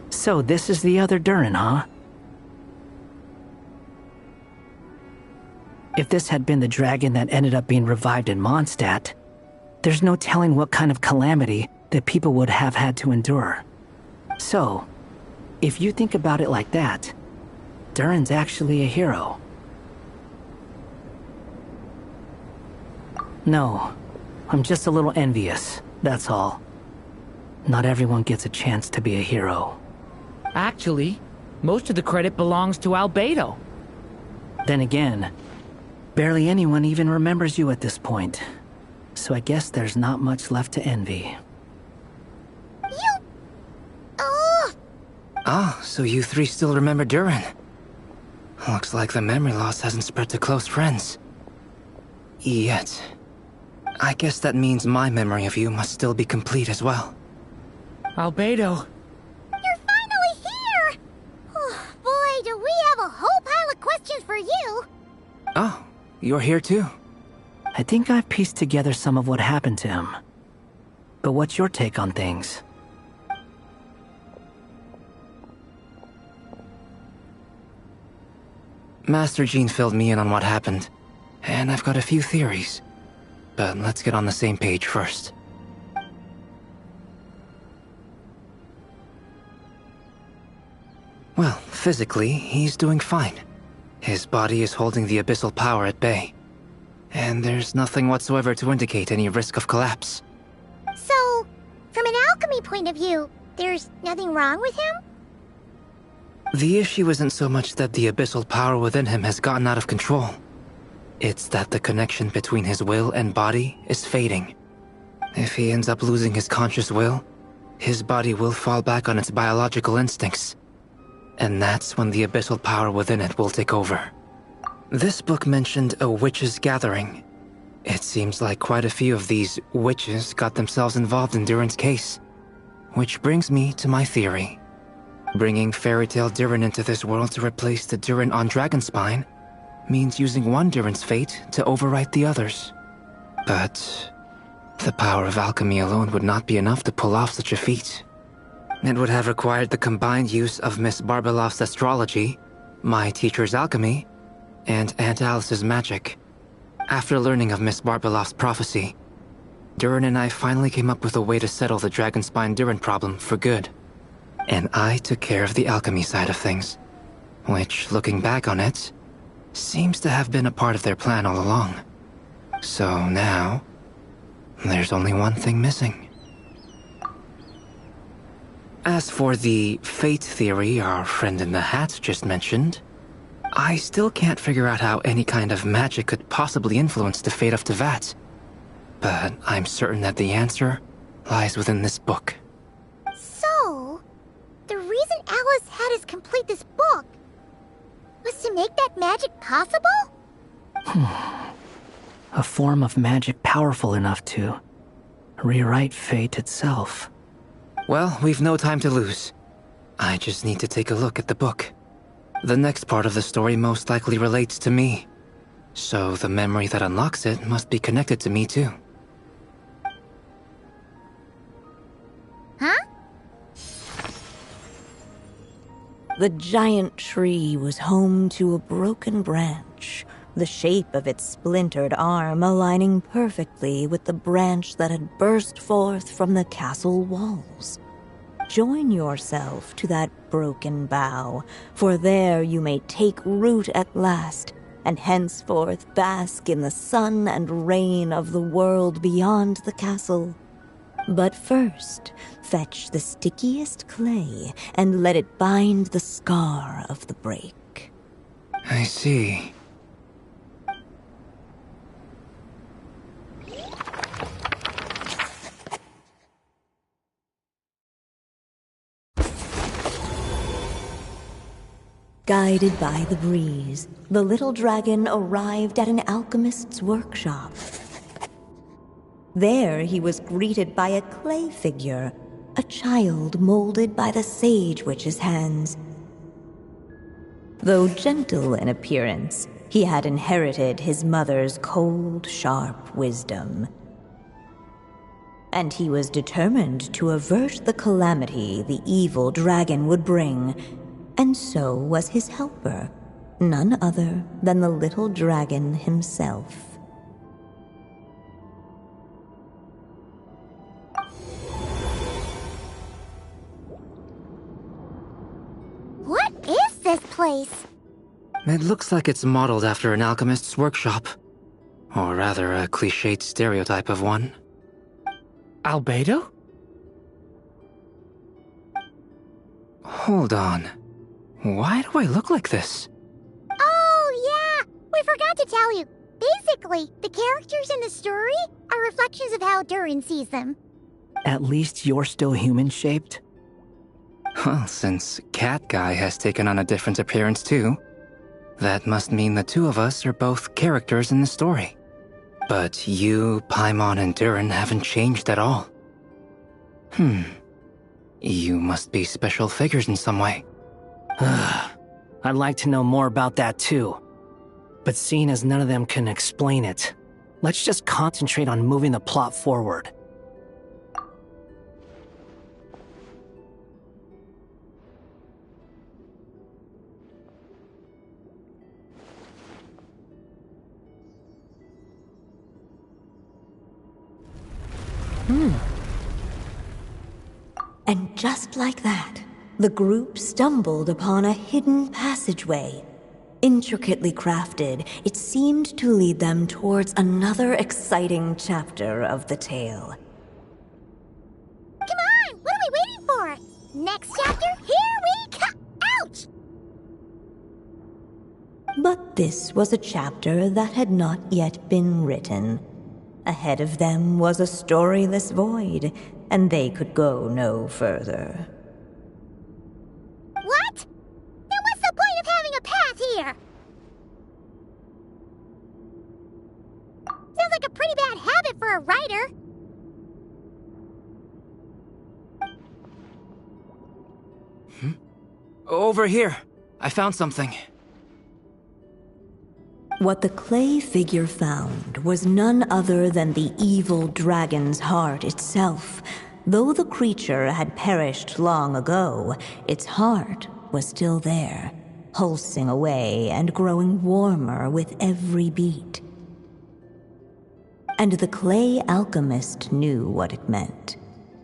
So this is the other Durin, huh? If this had been the dragon that ended up being revived in Mondstadt, there's no telling what kind of calamity that people would have had to endure. So, if you think about it like that, Durin's actually a hero. No, I'm just a little envious, that's all. Not everyone gets a chance to be a hero. Actually, most of the credit belongs to Albedo. Then again, barely anyone even remembers you at this point. So I guess there's not much left to envy. Ah, so you three still remember Durin. Looks like the memory loss hasn't spread to close friends. Yet. I guess that means my memory of you must still be complete as well. Albedo. You're finally here! Oh, boy, do we have a whole pile of questions for you! Oh, you're here too? I think I've pieced together some of what happened to him. But what's your take on things? Master Jean filled me in on what happened, and I've got a few theories. But let's get on the same page first. Well, physically, he's doing fine. His body is holding the abyssal power at bay. And there's nothing whatsoever to indicate any risk of collapse. So, from an alchemy point of view, there's nothing wrong with him? The issue isn't so much that the abyssal power within him has gotten out of control. It's that the connection between his will and body is fading. If he ends up losing his conscious will, his body will fall back on its biological instincts. And that's when the abyssal power within it will take over. This book mentioned a witches' gathering. It seems like quite a few of these witches got themselves involved in Durin's case. Which brings me to my theory. Bringing Fairy Tale Durin into this world to replace the Durin on Dragonspine means using one Durin's fate to overwrite the others. But the power of alchemy alone would not be enough to pull off such a feat. It would have required the combined use of Miss Barbeloff's astrology, my teacher's alchemy, and Aunt Alice's magic. After learning of Miss Barbeloff's prophecy, Durin and I finally came up with a way to settle the Dragonspine Durin problem for good. And I took care of the alchemy side of things, which, looking back on it, seems to have been a part of their plan all along. So now, there's only one thing missing. As for the fate theory our friend in the hat just mentioned, I still can't figure out how any kind of magic could possibly influence the fate of Tevat. But I'm certain that the answer lies within this book. So, the reason Alice had us complete this book was to make that magic possible? A form of magic powerful enough to rewrite fate itself. Well, we've no time to lose. I just need to take a look at the book. The next part of the story most likely relates to me. So the memory that unlocks it must be connected to me too. Huh? The giant tree was home to a broken branch, the shape of its splintered arm aligning perfectly with the branch that had burst forth from the castle walls. Join yourself to that broken bough, for there you may take root at last, and henceforth bask in the sun and rain of the world beyond the castle. But first, fetch the stickiest clay and let it bind the scar of the break. I see. Guided by the breeze, the little dragon arrived at an alchemist's workshop. There he was greeted by a clay figure, a child molded by the Sage Witch's hands. Though gentle in appearance, he had inherited his mother's cold, sharp wisdom. And he was determined to avert the calamity the evil dragon would bring, and so was his helper, none other than the little dragon himself. What is this place? It looks like it's modeled after an alchemist's workshop. Or rather, a cliched stereotype of one. Albedo? Hold on. Why do I look like this? Oh, yeah! We forgot to tell you. Basically, the characters in the story are reflections of how Durin sees them. At least you're still human-shaped? Well, since Cat Guy has taken on a different appearance too, that must mean the two of us are both characters in the story. But you, Paimon, and Durin haven't changed at all. You must be special figures in some way. I'd like to know more about that too. But seeing as none of them can explain it, let's just concentrate on moving the plot forward. And just like that, the group stumbled upon a hidden passageway. Intricately crafted, it seemed to lead them towards another exciting chapter of the tale. Come on! What are we waiting for? Next chapter, here we come! Ouch! But this was a chapter that had not yet been written. Ahead of them was a storyless void, and they could go no further. What? Then what's the point of having a path here? Sounds like a pretty bad habit for a writer. Over here. I found something. What the clay figure found was none other than the evil dragon's heart itself. Though the creature had perished long ago, its heart was still there, pulsing away and growing warmer with every beat. And the clay alchemist knew what it meant.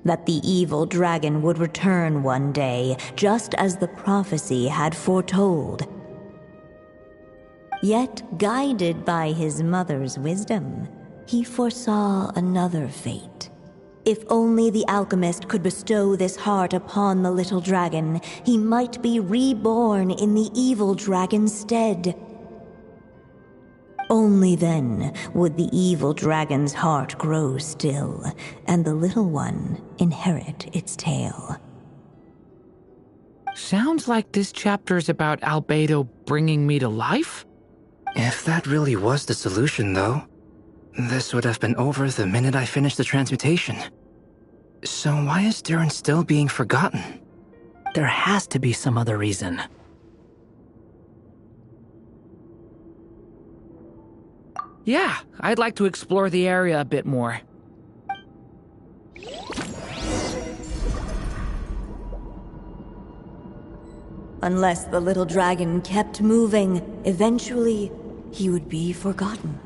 That the evil dragon would return one day, just as the prophecy had foretold. Yet, guided by his mother's wisdom, he foresaw another fate. If only the alchemist could bestow this heart upon the little dragon, he might be reborn in the evil dragon's stead. Only then would the evil dragon's heart grow still, and the little one inherit its tale. Sounds like this chapter's about Albedo bringing me to life? If that really was the solution, though, this would have been over the minute I finished the transmutation. So why is Durin still being forgotten? There has to be some other reason. Yeah, I'd like to explore the area a bit more. Unless the little dragon kept moving, eventually he would be forgotten.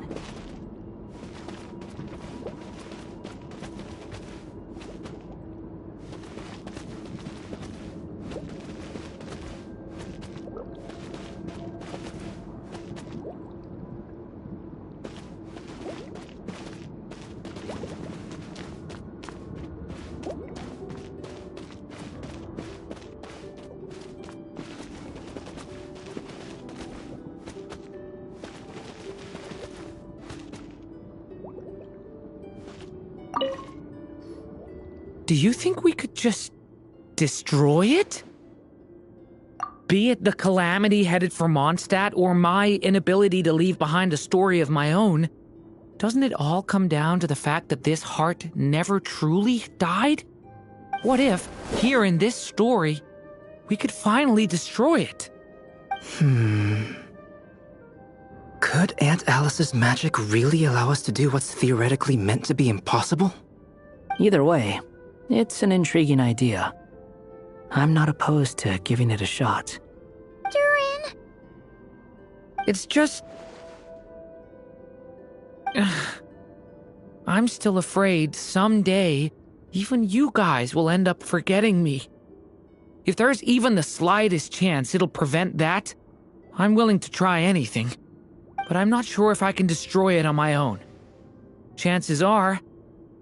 Do you think we could just destroy it? Be it the calamity headed for Mondstadt or my inability to leave behind a story of my own, doesn't it all come down to the fact that this heart never truly died? What if, here in this story, we could finally destroy it? Could Aunt Alice's magic really allow us to do what's theoretically meant to be impossible? Either way, it's an intriguing idea. I'm not opposed to giving it a shot. Durin! It's just... I'm still afraid someday, even you guys will end up forgetting me. If there's even the slightest chance it'll prevent that, I'm willing to try anything. But I'm not sure if I can destroy it on my own. Chances are,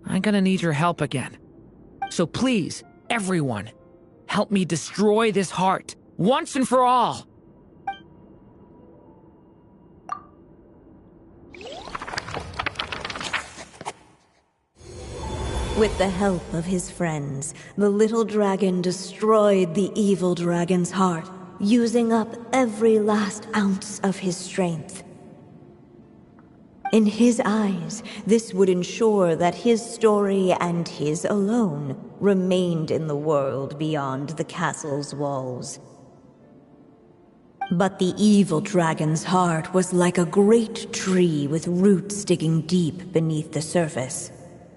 I'm gonna need your help again. So please, everyone, help me destroy this heart, once and for all! With the help of his friends, the little dragon destroyed the evil dragon's heart, using up every last ounce of his strength. In his eyes, this would ensure that his story and his alone remained in the world beyond the castle's walls. But the evil dragon's heart was like a great tree with roots digging deep beneath the surface.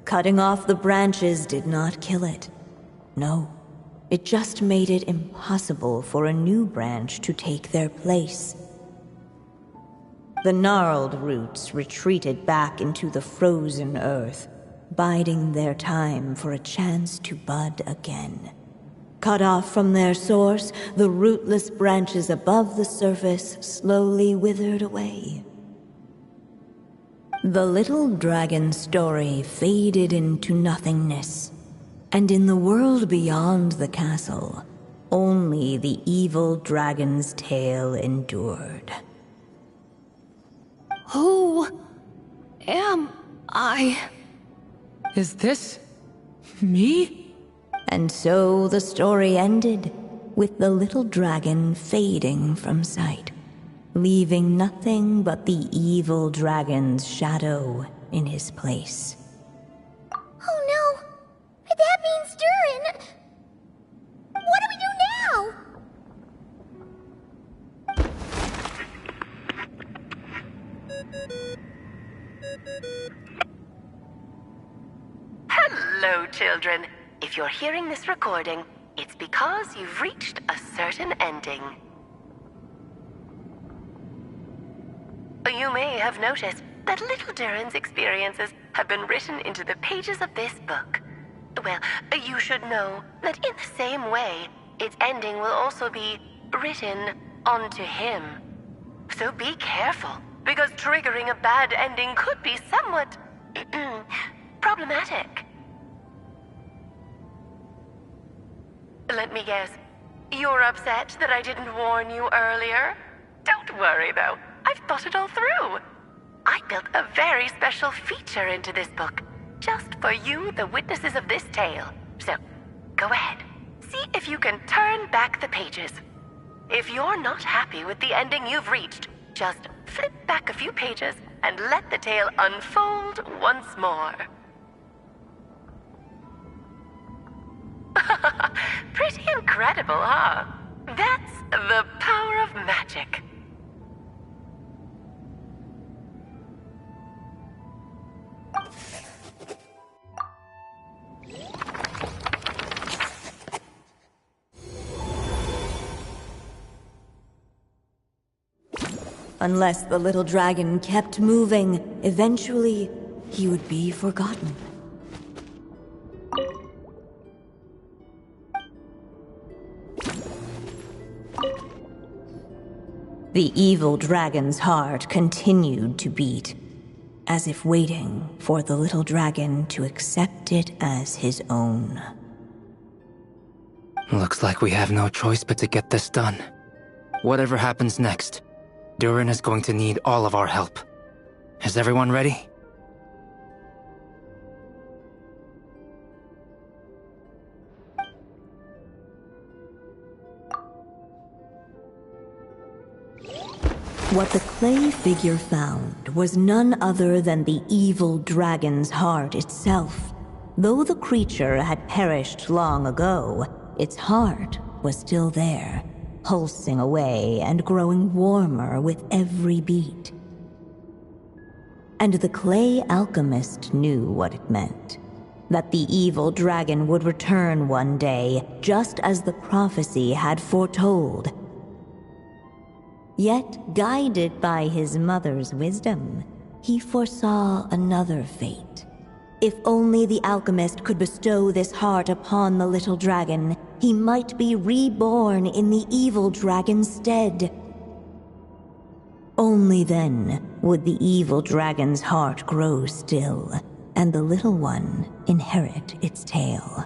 Cutting off the branches did not kill it. No, it just made it impossible for a new branch to take their place. The gnarled roots retreated back into the frozen earth, biding their time for a chance to bud again. Cut off from their source, the rootless branches above the surface slowly withered away. The little dragon's story faded into nothingness, and in the world beyond the castle, only the evil dragon's tale endured. Who am I? Is this... me? And so the story ended, with the little dragon fading from sight, leaving nothing but the evil dragon's shadow in his place. Oh no! That means Durin! What do we do now? Hello, children. If you're hearing this recording, it's because you've reached a certain ending. You may have noticed that little Durin's experiences have been written into the pages of this book. Well, you should know that in the same way, its ending will also be written onto him. So be careful, because triggering a bad ending could be somewhat problematic. Let me guess, you're upset that I didn't warn you earlier? Don't worry, though. I've thought it all through. I built a very special feature into this book, just for you, the witnesses of this tale. So, go ahead. See if you can turn back the pages. If you're not happy with the ending you've reached, just flip back a few pages and let the tale unfold once more. Pretty incredible, huh? That's the power of magic. Unless the little dragon kept moving, eventually he would be forgotten. The evil dragon's heart continued to beat, as if waiting for the little dragon to accept it as his own. Looks like we have no choice but to get this done. Whatever happens next, Durin is going to need all of our help. Is everyone ready? What the clay figure found was none other than the evil dragon's heart itself. Though the creature had perished long ago, its heart was still there, pulsing away and growing warmer with every beat. And the clay alchemist knew what it meant. That the evil dragon would return one day, just as the prophecy had foretold. Yet, guided by his mother's wisdom, he foresaw another fate. If only the alchemist could bestow this heart upon the little dragon, he might be reborn in the evil dragon's stead. Only then would the evil dragon's heart grow still, and the little one inherit its tale.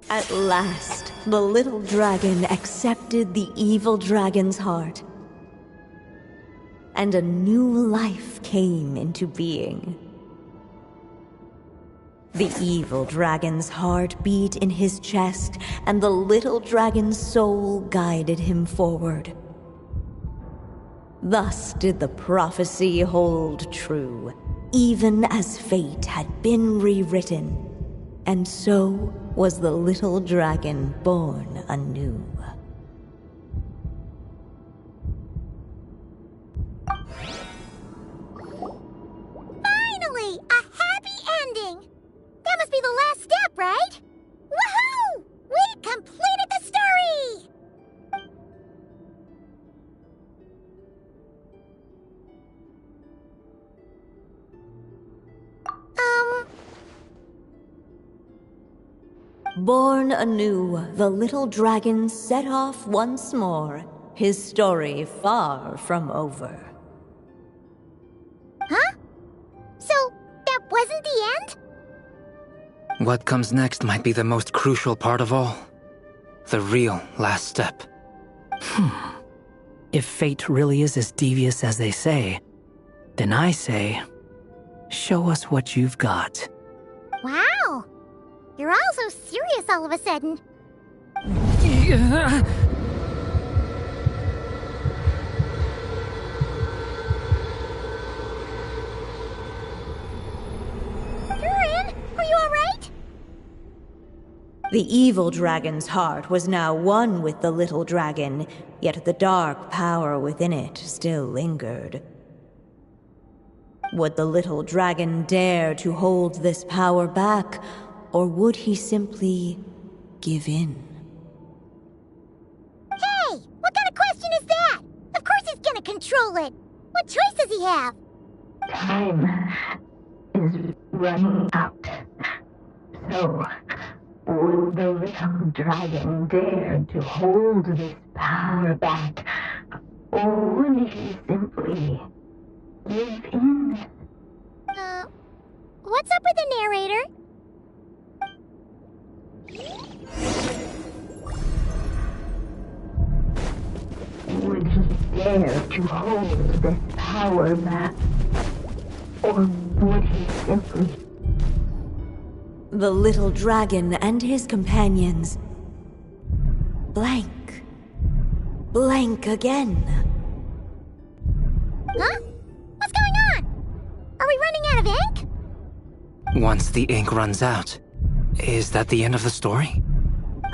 At last, the little dragon accepted the evil dragon's heart, and a new life came into being. The evil dragon's heart beat in his chest, and the little dragon's soul guided him forward. Thus did the prophecy hold true, even as fate had been rewritten, and so was the little dragon born anew. Finally! A happy ending! That must be the last step, right? Woohoo! We completed the story! Born anew, the little dragon set off once more, his story far from over. Huh? So, that wasn't the end? What comes next might be the most crucial part of all. The real last step. If fate really is as devious as they say, then I say, show us what you've got. Wow! You're all so serious all of a sudden. Durin, are you alright? The evil dragon's heart was now one with the little dragon, yet the dark power within it still lingered. Would the little dragon dare to hold this power back, or would he simply give in? Hey! What kind of question is that? Of course he's gonna control it! What choice does he have? Time is running out. So, would the little dragon dare to hold this power back? Or would he simply give in? What's up with the narrator? Would he dare to hold this power back? Or would he simply... The little dragon and his companions blank. Blank again. Huh? What's going on? Are we running out of ink? Once the ink runs out, is that the end of the story?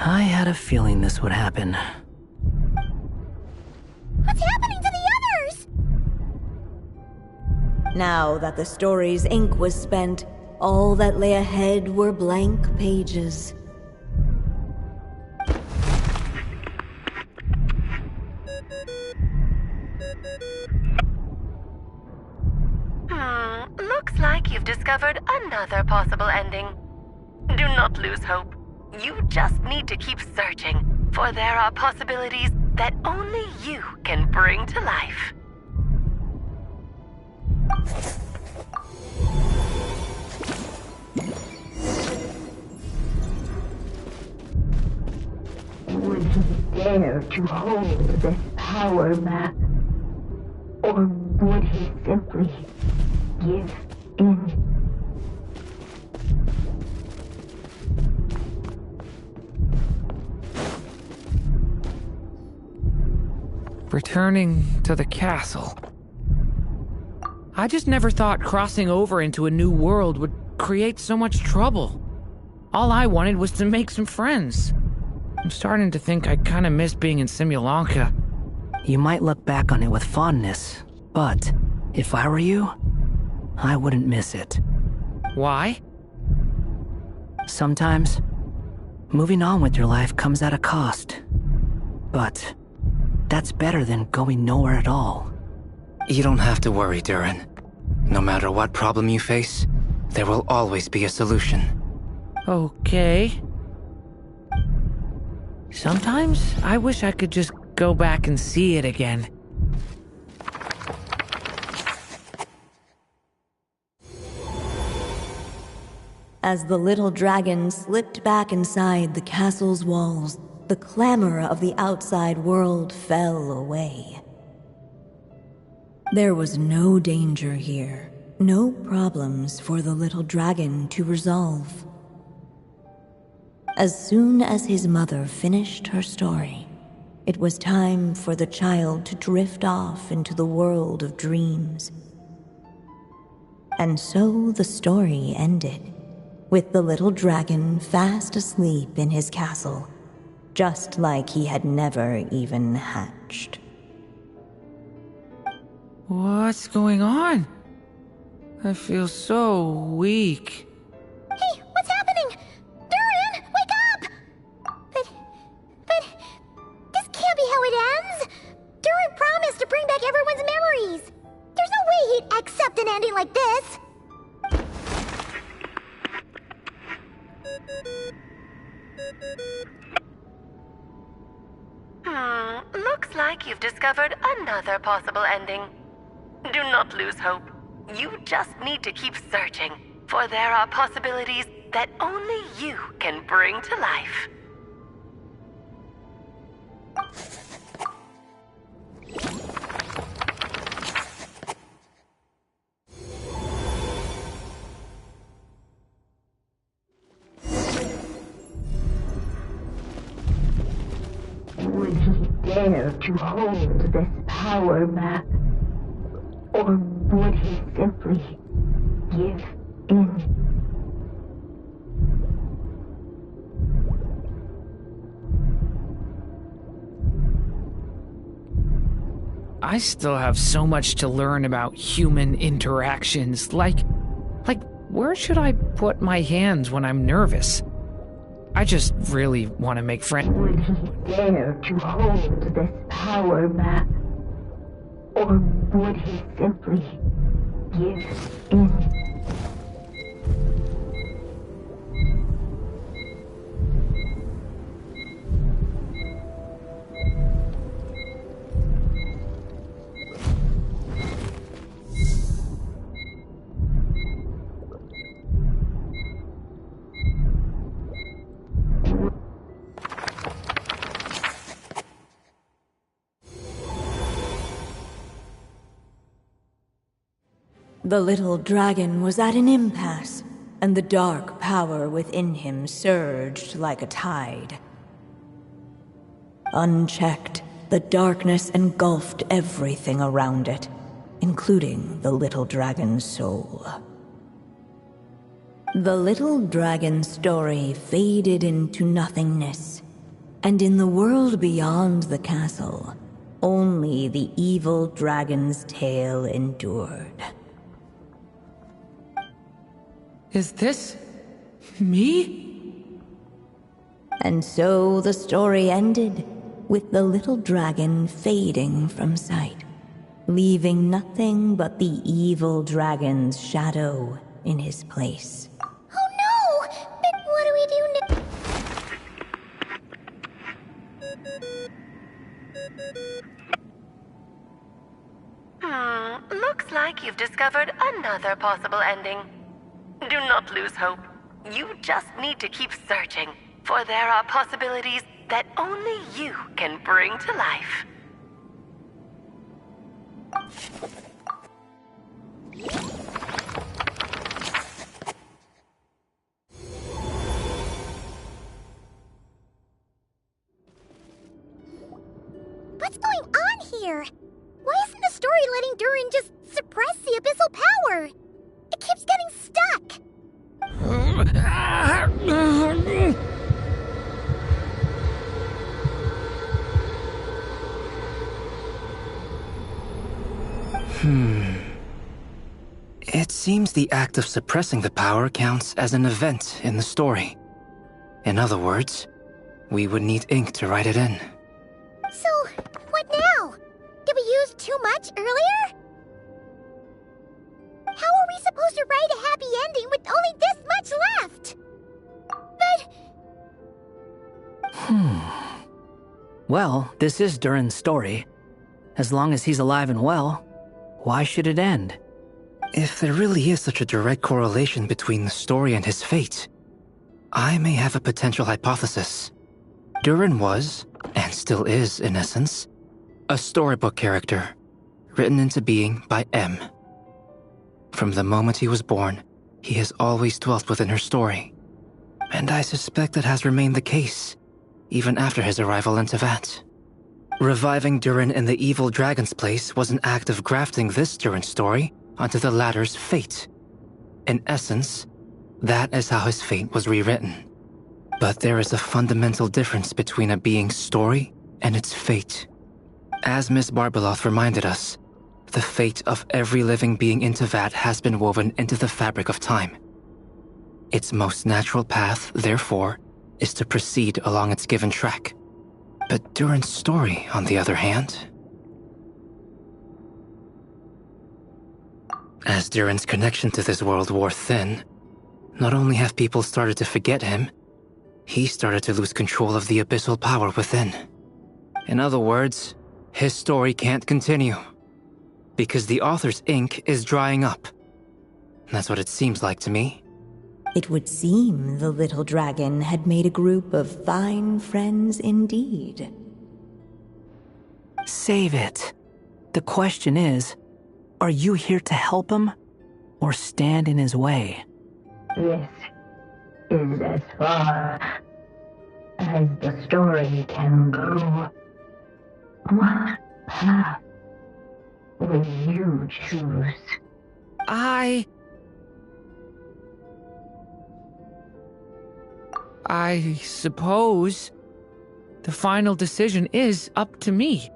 I had a feeling this would happen. What's happening to the others? Now that the story's ink was spent, all that lay ahead were blank pages. Looks like you've discovered another possible ending. Do not lose hope. You just need to keep searching, for there are possibilities that only you can bring to life. Would he dare to hold this power back? Or would he simply give in? Returning to the castle. I just never thought crossing over into a new world would create so much trouble. All I wanted was to make some friends. I'm starting to think I kinda miss being in Simulanka. You might look back on it with fondness, but if I were you, I wouldn't miss it. Why? Sometimes, moving on with your life comes at a cost. But that's better than going nowhere at all. You don't have to worry, Durin. No matter what problem you face, there will always be a solution. Okay. Sometimes I wish I could just go back and see it again. As the little dragon slipped back inside the castle's walls, the clamor of the outside world fell away. There was no danger here, no problems for the little dragon to resolve. As soon as his mother finished her story, it was time for the child to drift off into the world of dreams. And so the story ended, with the little dragon fast asleep in his castle, just like he had never even hatched. What's going on? I feel so weak. Hey, what's happening? Durin, wake up! But this can't be how it ends. Durin promised to bring back everyone's memories. There's no way he'd accept an ending like this. Looks like you've discovered another possible ending. Do not lose hope. You just need to keep searching, for there are possibilities that only you can bring to life. Would he dare to hold this power map? Or would he simply give in? I still have so much to learn about human interactions, like where should I put my hands when I'm nervous? I just really want to make friends. Would he dare to hold this power map? Or would he simply give in? The little dragon was at an impasse, and the dark power within him surged like a tide. Unchecked, the darkness engulfed everything around it, including the little dragon's soul. The little dragon's story faded into nothingness, and in the world beyond the castle, only the evil dragon's tale endured. Is this me? And so the story ended, with the little dragon fading from sight, leaving nothing but the evil dragon's shadow in his place. Oh no! But what do we do now? Looks like you've discovered another possible ending. Do not lose hope. You just need to keep searching, for there are possibilities that only you can bring to life. What's going on here? Why isn't the story letting Durin just suppress the abyssal power? It keeps getting stuck. the act of suppressing the power counts as an event in the story. In other words, we would need ink to write it in. So, what now? Did we use too much earlier? How are we supposed to write a happy ending with only this much left? But... Well, this is Durin's story. As long as he's alive and well, why should it end? If there really is such a direct correlation between the story and his fate, I may have a potential hypothesis. Durin was, and still is in essence, a storybook character, written into being by M. From the moment he was born, he has always dwelt within her story. And I suspect that has remained the case, even after his arrival in Tevat. Reviving Durin in the evil dragon's place was an act of grafting this Durin story onto the latter's fate. In essence, that is how his fate was rewritten. But there is a fundamental difference between a being's story and its fate. As Miss Barbeloth reminded us, the fate of every living being in Tevat has been woven into the fabric of time. Its most natural path, therefore, is to proceed along its given track. But Durin's story, on the other hand... As Durin's connection to this world wore thin, not only have people started to forget him, he started to lose control of the abyssal power within. In other words, his story can't continue, because the author's ink is drying up. That's what it seems like to me. It would seem the little dragon had made a group of fine friends indeed. Save it. The question is, are you here to help him, or stand in his way? This is as far as the story can go. What path will you choose? I suppose the final decision is up to me.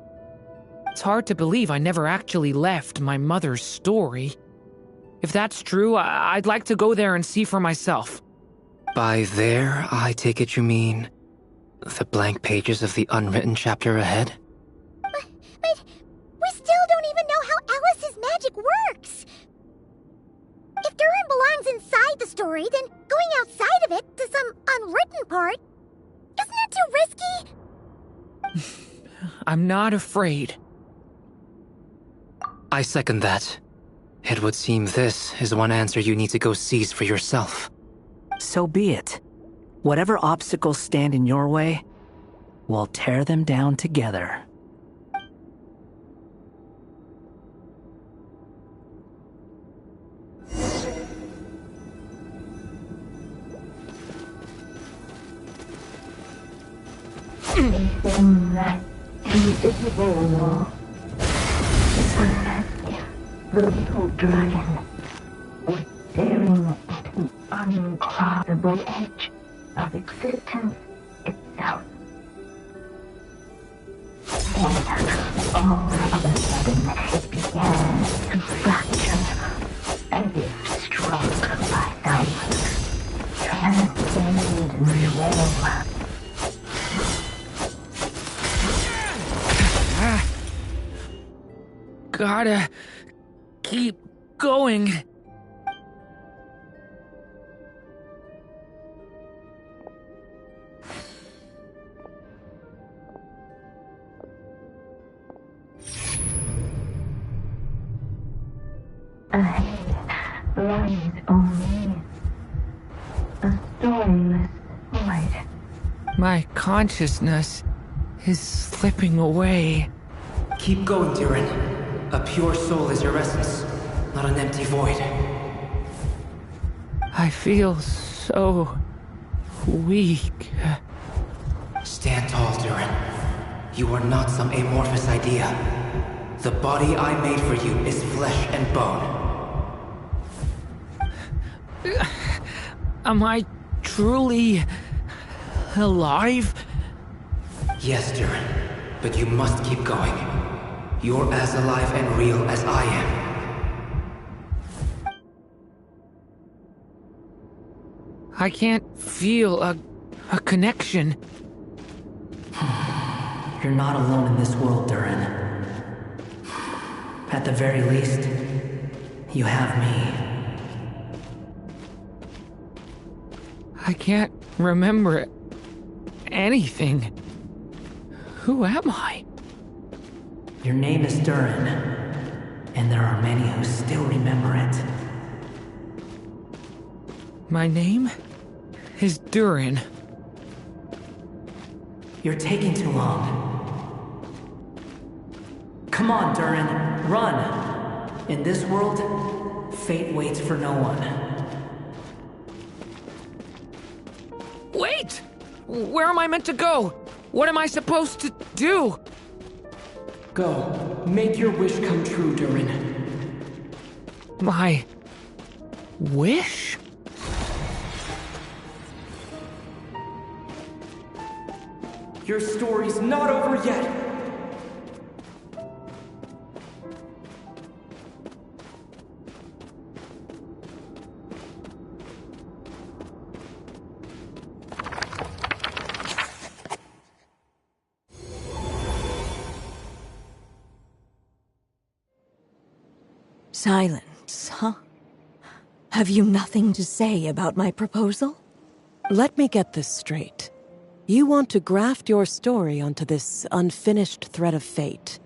It's hard to believe I never actually left my mother's story. If that's true, I'd like to go there and see for myself. By there, I take it you mean the blank pages of the unwritten chapter ahead? But we still don't even know how Alice's magic works. If Durin belongs inside the story, then going outside of it to some unwritten part, isn't it too risky? I'm not afraid. I second that. It would seem this is one answer you need to go seize for yourself. So be it. Whatever obstacles stand in your way, we'll tear them down together. Anything that invisible. It was as if the little dragon was staring at the uncrossable edge of existence itself. And all of a sudden it began to fracture, as if struck by some transcendent will. Gotta keep going. Ahead lies only a storyless void. My consciousness is slipping away. Keep going, Durin. A pure soul is your essence, not an empty void. I feel so weak. Stand tall, Durin. You are not some amorphous idea. The body I made for you is flesh and bone. Am I truly alive? Yes, Durin, but you must keep going. You're as alive and real as I am. I can't feel a connection. You're not alone in this world, Durin. At the very least, you have me. I can't remember anything. Who am I? Your name is Durin, and there are many who still remember it. My name is Durin. You're taking too long. Come on, Durin, run! In this world, fate waits for no one. Wait! Where am I meant to go? What am I supposed to do? Go. Make your wish come true, Durin. My wish? Your story's not over yet! Silence, huh? Have you nothing to say about my proposal? Let me get this straight. You want to graft your story onto this unfinished thread of fate,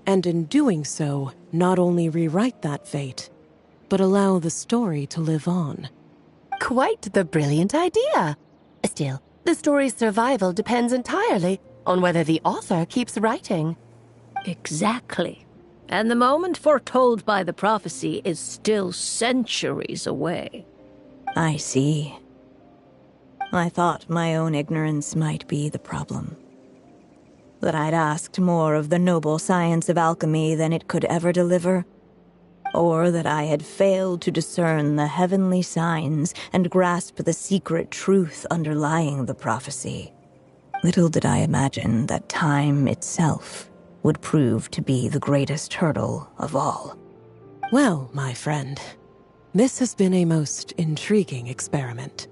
and in doing so, not only rewrite that fate, but allow the story to live on. Quite the brilliant idea. Still, the story's survival depends entirely on whether the author keeps writing. Exactly. And the moment foretold by the prophecy is still centuries away. I see. I thought my own ignorance might be the problem. That I'd asked more of the noble science of alchemy than it could ever deliver. Or that I had failed to discern the heavenly signs and grasp the secret truth underlying the prophecy. Little did I imagine that time itself would prove to be the greatest hurdle of all. Well, my friend, this has been a most intriguing experiment.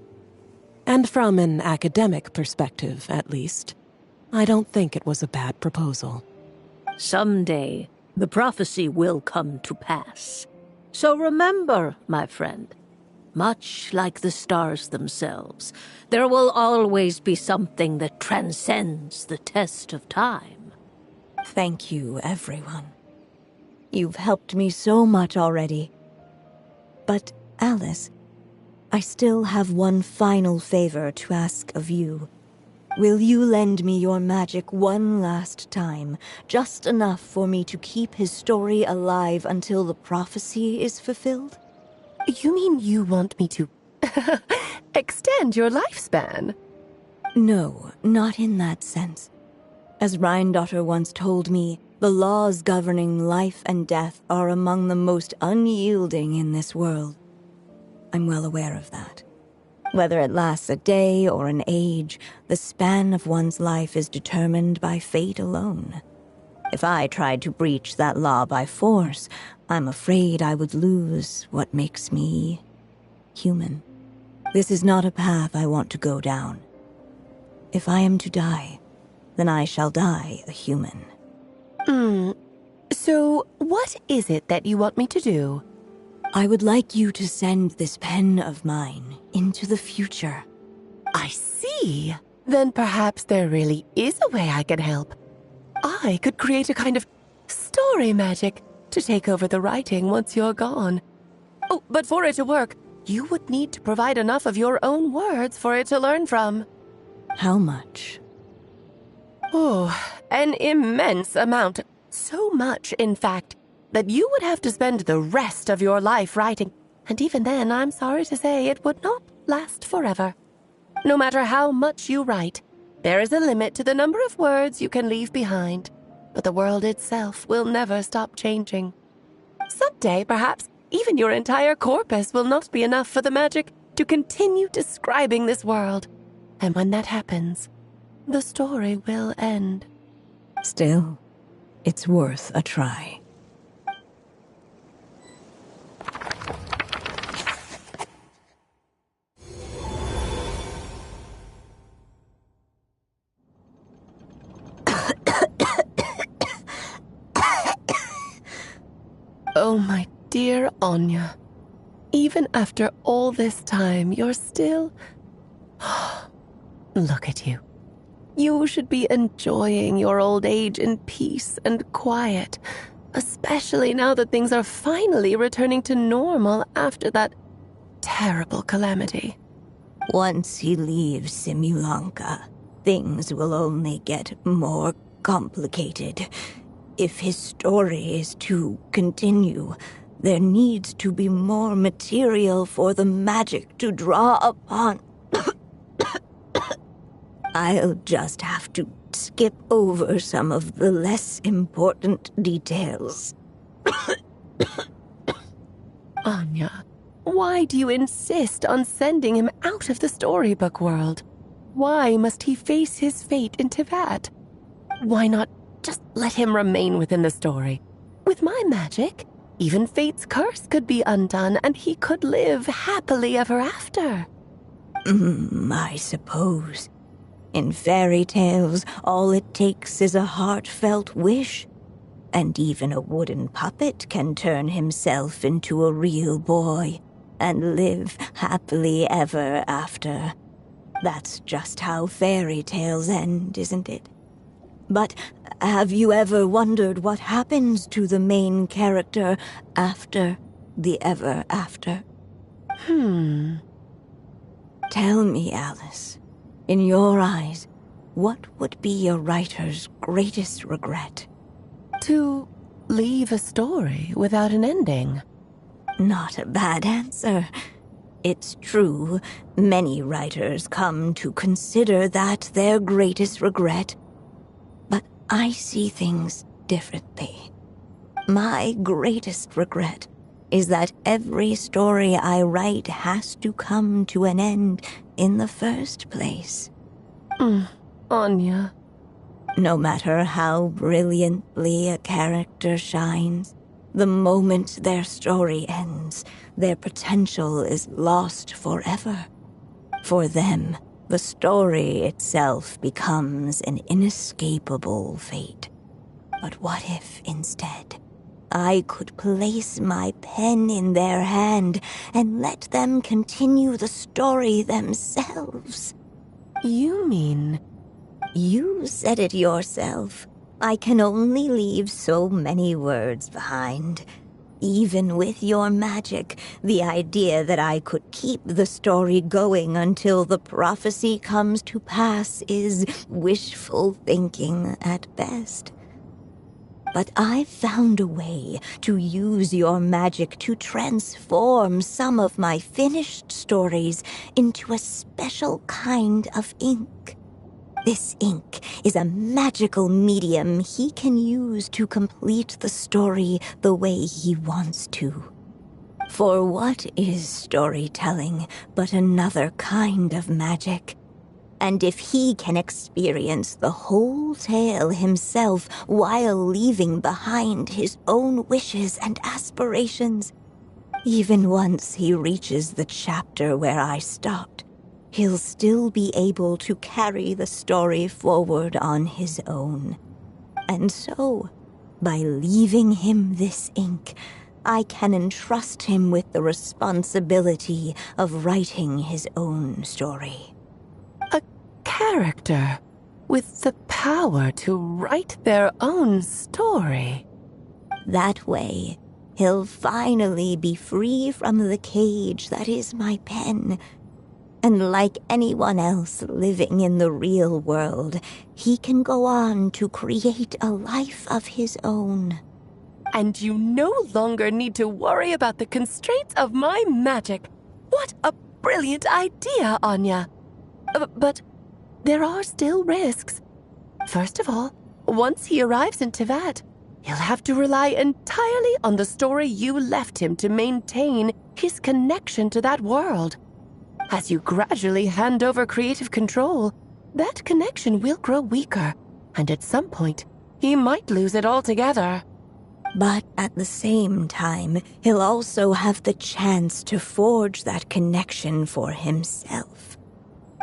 And from an academic perspective, at least, I don't think it was a bad proposal. Someday, the prophecy will come to pass. So remember, my friend, much like the stars themselves, there will always be something that transcends the test of time. Thank you, everyone. You've helped me so much already. But, Alice, I still have one final favor to ask of you. Will you lend me your magic one last time, just enough for me to keep his story alive until the prophecy is fulfilled? You mean you want me to extend your lifespan? No, not in that sense. As Rheindotter once told me, the laws governing life and death are among the most unyielding in this world. I'm well aware of that. Whether it lasts a day or an age, the span of one's life is determined by fate alone. If I tried to breach that law by force, I'm afraid I would lose what makes me human. This is not a path I want to go down. If I am to die, then I shall die a human. So what is it that you want me to do? I would like you to send this pen of mine into the future. I see. Then perhaps there really is a way I can help. I could create a kind of story magic to take over the writing once you're gone. Oh, but for it to work, you would need to provide enough of your own words for it to learn from. How much? Oh, an immense amount. So much, in fact, that you would have to spend the rest of your life writing. And even then, I'm sorry to say, it would not last forever. No matter how much you write, there is a limit to the number of words you can leave behind. But the world itself will never stop changing. Someday, perhaps, even your entire corpus will not be enough for the magic to continue describing this world. And when that happens, the story will end. Still, it's worth a try. Oh, my dear Anya. Even after all this time, you're still... Look at you. You should be enjoying your old age in peace and quiet, especially now that things are finally returning to normal after that terrible calamity. Once he leaves Simulanka, things will only get more complicated. If his story is to continue, there needs to be more material for the magic to draw upon. I'll just have to skip over some of the less important details. Anya, why do you insist on sending him out of the storybook world? Why must he face his fate in Teyvat? Why not just let him remain within the story? With my magic, even fate's curse could be undone and he could live happily ever after. I suppose. In fairy tales, all it takes is a heartfelt wish. And even a wooden puppet can turn himself into a real boy and live happily ever after. That's just how fairy tales end, isn't it? But have you ever wondered what happens to the main character after the ever after? Tell me, Alice, in your eyes, what would be a writer's greatest regret? To leave a story without an ending. Not a bad answer. It's true, many writers come to consider that their greatest regret. But I see things differently. My greatest regret is that every story I write has to come to an end in the first place. Anya. No matter how brilliantly a character shines, the moment their story ends, their potential is lost forever. For them, the story itself becomes an inescapable fate. But what if, instead, I could place my pen in their hand and let them continue the story themselves? You mean... You said it yourself. I can only leave so many words behind. Even with your magic, the idea that I could keep the story going until the prophecy comes to pass is wishful thinking at best. But I've found a way to use your magic to transform some of my finished stories into a special kind of ink. This ink is a magical medium he can use to complete the story the way he wants to. For what is storytelling but another kind of magic? And if he can experience the whole tale himself while leaving behind his own wishes and aspirations, even once he reaches the chapter where I stopped, he'll still be able to carry the story forward on his own. And so, by leaving him this ink, I can entrust him with the responsibility of writing his own story. A character with the power to write their own story. That way, he'll finally be free from the cage that is my pen. And like anyone else living in the real world, he can go on to create a life of his own. And you no longer need to worry about the constraints of my magic. What a brilliant idea, Anya. But there are still risks. First of all, once he arrives in Teyvat, he'll have to rely entirely on the story you left him to maintain his connection to that world. As you gradually hand over creative control, that connection will grow weaker, and at some point, he might lose it altogether. But at the same time, he'll also have the chance to forge that connection for himself.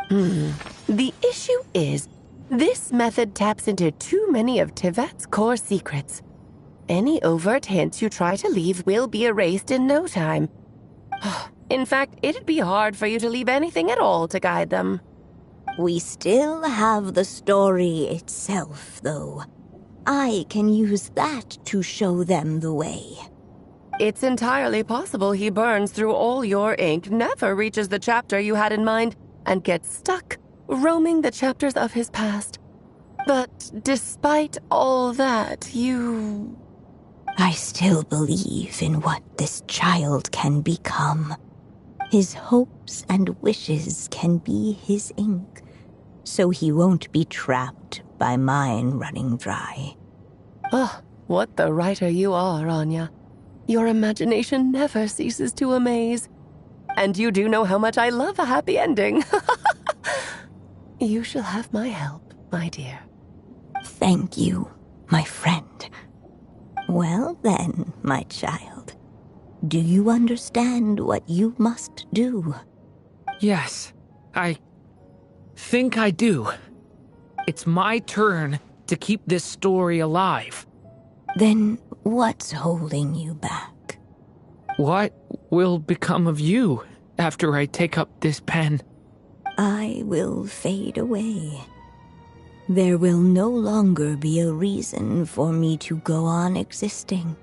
The issue is, this method taps into too many of Teyvat's core secrets. Any overt hints you try to leave will be erased in no time. In fact, it'd be hard for you to leave anything at all to guide them. We still have the story itself, though. I can use that to show them the way. It's entirely possible he burns through all your ink, never reaches the chapter you had in mind, and gets stuck, roaming the chapters of his past. But despite all that, I still believe in what this child can become. His hopes and wishes can be his ink, so he won't be trapped by mine running dry. Oh, what the writer you are, Anya. Your imagination never ceases to amaze. And you do know how much I love a happy ending. You shall have my help, my dear. Thank you, my friend. Well then, my child, do you understand what you must do? Yes, I think I do. It's my turn to keep this story alive. Then what's holding you back? What will become of you after I take up this pen? I will fade away. There will no longer be a reason for me to go on existing.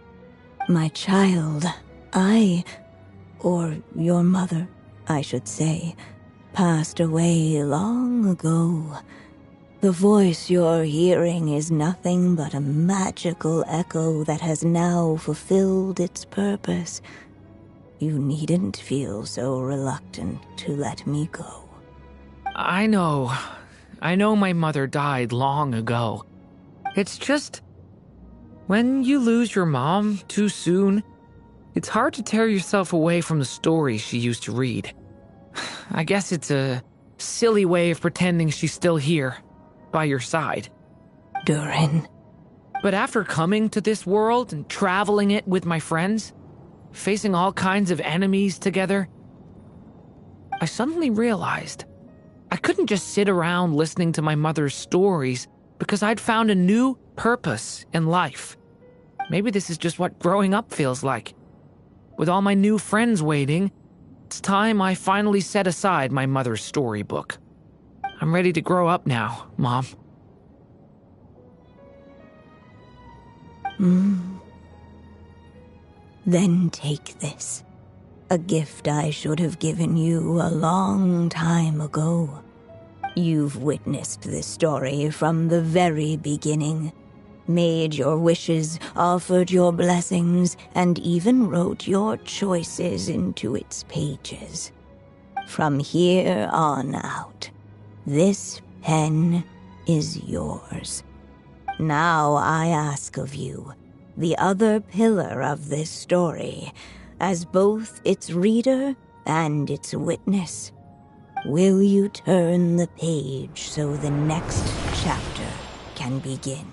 My child, or your mother, I should say, passed away long ago. The voice you're hearing is nothing but a magical echo that has now fulfilled its purpose. You needn't feel so reluctant to let me go. I know my mother died long ago. It's just, when you lose your mom too soon, it's hard to tear yourself away from the stories she used to read. I guess it's a silly way of pretending she's still here, by your side. Durin. But after coming to this world and traveling it with my friends, facing all kinds of enemies together, I suddenly realized I couldn't just sit around listening to my mother's stories because I'd found a new purpose in life. Maybe this is just what growing up feels like. With all my new friends waiting, it's time I finally set aside my mother's storybook. I'm ready to grow up now, Mom. Then take this. A gift I should have given you a long time ago. You've witnessed this story from the very beginning. Made your wishes, offered your blessings, and even wrote your choices into its pages. From here on out, this pen is yours. Now I ask of you, the other pillar of this story, as both its reader and its witness, will you turn the page so the next chapter can begin?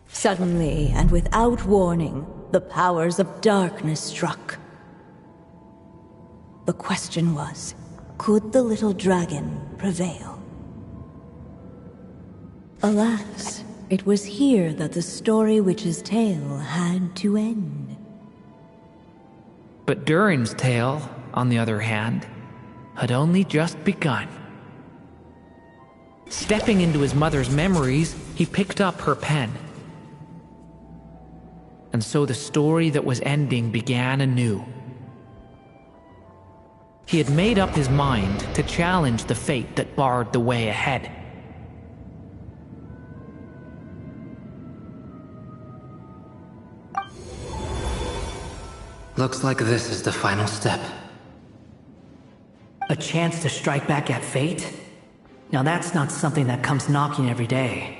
Suddenly, and without warning, the powers of darkness struck. The question was, could the little dragon prevail? Alas, it was here that the story witch's tale had to end. But Durin's tale, on the other hand, had only just begun. Stepping into his mother's memories, he picked up her pen. And so the story that was ending began anew. He had made up his mind to challenge the fate that barred the way ahead. Looks like this is the final step. A chance to strike back at fate? Now that's not something that comes knocking every day.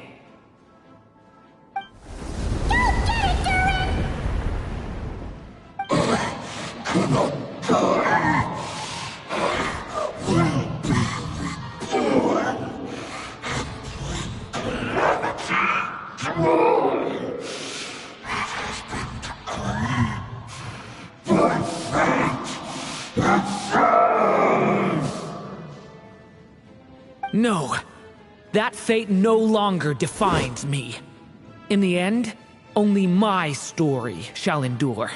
No. That fate no longer defines me. In the end, only my story shall endure.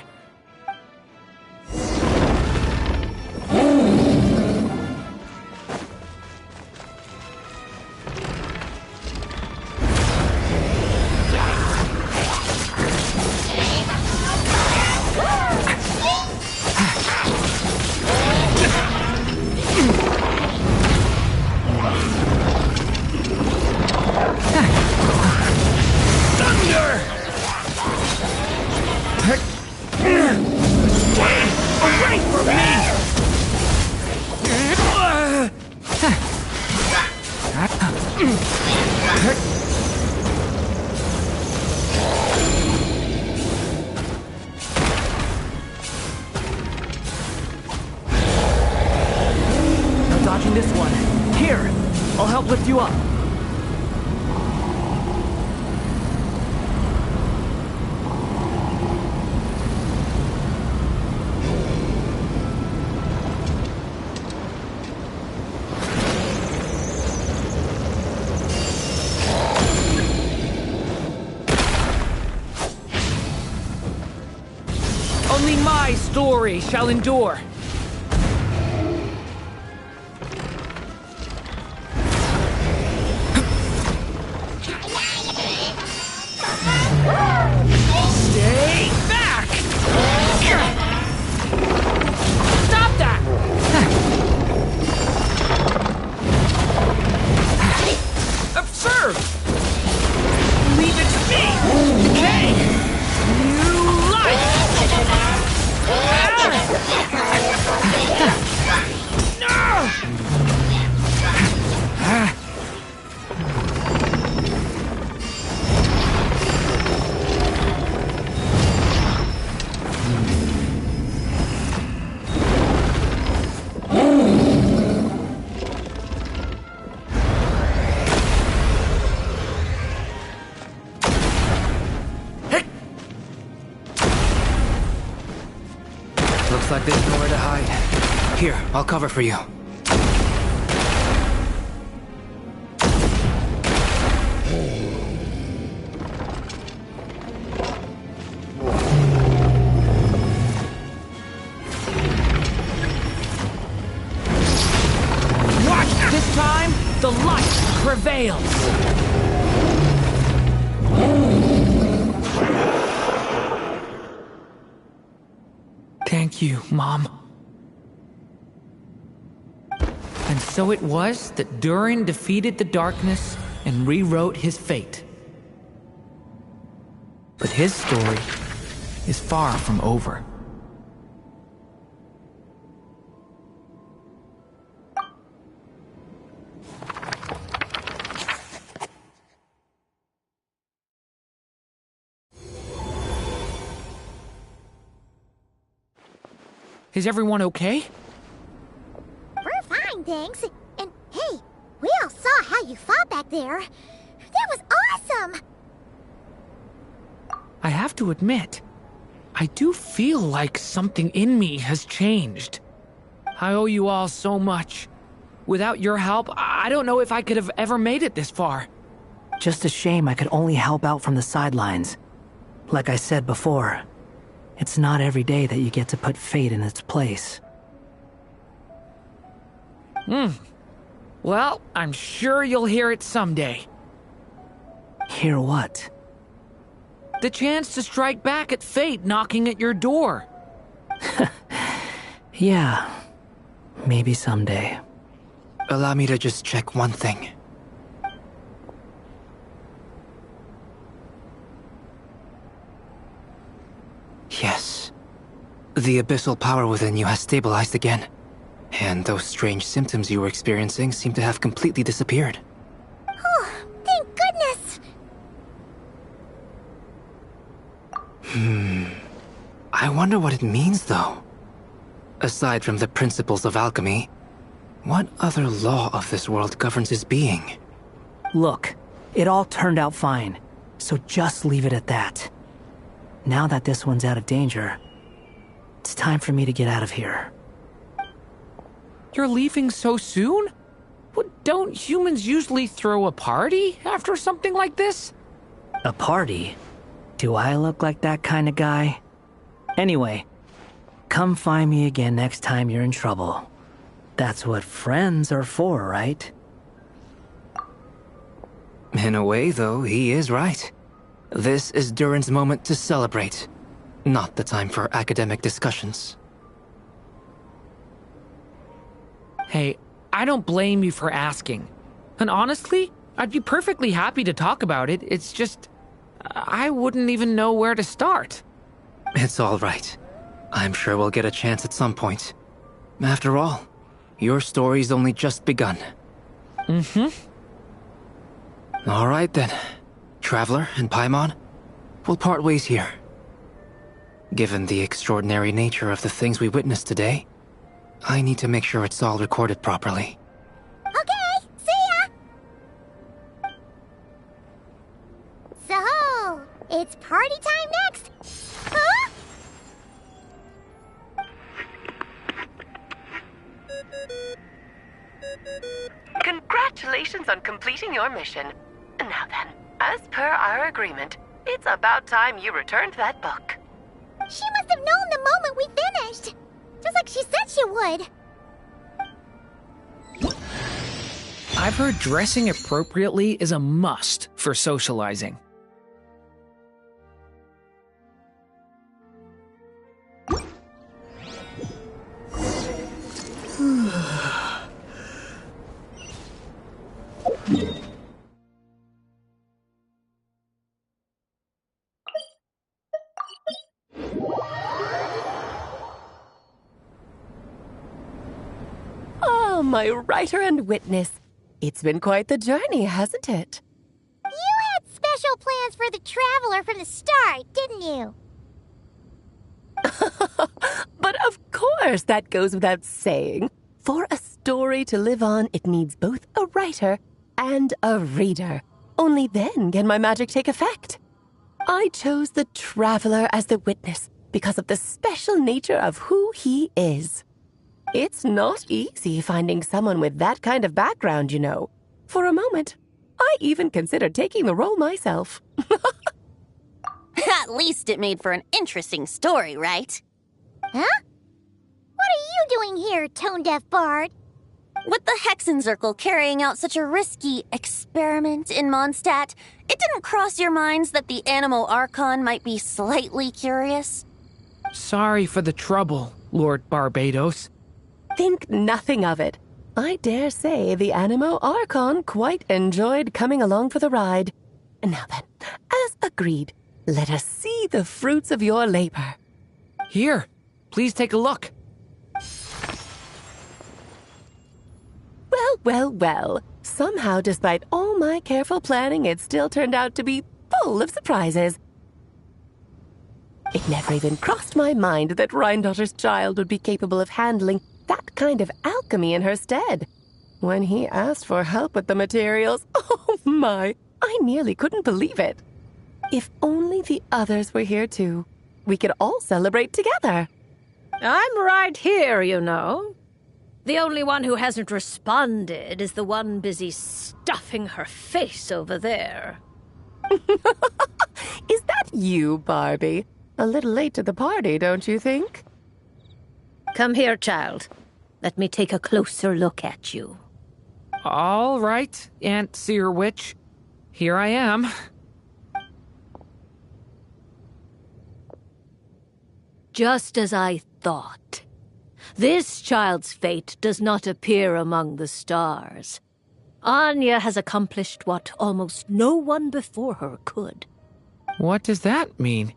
This one. Here, I'll help lift you up. Only my story shall endure. Stay back! Stop that! Absurd! Leave it to me! Decay! New life! Looks like there's nowhere to hide. Here, I'll cover for you. Watch! This time, the light prevails! Thank you, Mom. And so it was that Durin defeated the darkness and rewrote his fate. But his story is far from over. Is everyone okay? We're fine, thanks. And hey, we all saw how you fought back there. That was awesome! I have to admit, I do feel like something in me has changed. I owe you all so much. Without your help, I don't know if I could have ever made it this far. Just a shame I could only help out from the sidelines. Like I said before, it's not every day that you get to put fate in its place. Well, I'm sure you'll hear it someday. Hear what? The chance to strike back at fate knocking at your door. Yeah, maybe someday. Allow me to just check one thing. Yes. The abyssal power within you has stabilized again. And those strange symptoms you were experiencing seem to have completely disappeared. Oh, thank goodness! I wonder what it means, though. Aside from the principles of alchemy, what other law of this world governs his being? Look, it all turned out fine, so just leave it at that. Now that this one's out of danger, it's time for me to get out of here. You're leaving so soon? Don't humans usually throw a party after something like this? A party? Do I look like that kind of guy? Anyway, come find me again next time you're in trouble. That's what friends are for, right? In a way, though, he is right. This is Durin's moment to celebrate, not the time for academic discussions. Hey, I don't blame you for asking. And honestly, I'd be perfectly happy to talk about it. It's just, I wouldn't even know where to start. It's all right. I'm sure we'll get a chance at some point. After all, your story's only just begun. Mm-hmm. All right then. Traveler and Paimon, we'll part ways here. Given the extraordinary nature of the things we witnessed today, I need to make sure it's all recorded properly. Okay, see ya! So, it's party time next! Huh? Congratulations on completing your mission. Now then, as per our agreement, it's about time you returned that book. She must have known the moment we finished! Just like she said she would! I've heard dressing appropriately is a must for socializing. Oh, my writer and witness. It's been quite the journey, hasn't it? You had special plans for the Traveler from the start, didn't you? But of course, that goes without saying. For a story to live on, it needs both a writer and a reader. Only then can my magic take effect. I chose the Traveler as the witness because of the special nature of who he is. It's not easy finding someone with that kind of background, you know. For a moment, I even considered taking the role myself. At least it made for an interesting story, right? Huh? What are you doing here, tone-deaf bard? With the Hexen Circle carrying out such a risky experiment in Mondstadt, it didn't cross your minds that the Animo Archon might be slightly curious? Sorry for the trouble, Lord Barbados. Think nothing of it. I dare say the Animo Archon quite enjoyed coming along for the ride. Now then, as agreed, let us see the fruits of your labor. Here, please take a look. Well. Somehow, despite all my careful planning, it still turned out to be full of surprises. It never even crossed my mind that Rhindotter's child would be capable of handling that kind of alchemy in her stead. When he asked for help with the materials, oh my, I nearly couldn't believe it. If only the others were here too, we could all celebrate together. I'm right here, you know. The only one who hasn't responded is the one busy stuffing her face over there. Is that you, Barbie? A little late to the party, don't you think? Come here, child. Let me take a closer look at you. All right, Aunt Seer Witch. Here I am. Just as I thought. This child's fate does not appear among the stars. Anya has accomplished what almost no one before her could. What does that mean?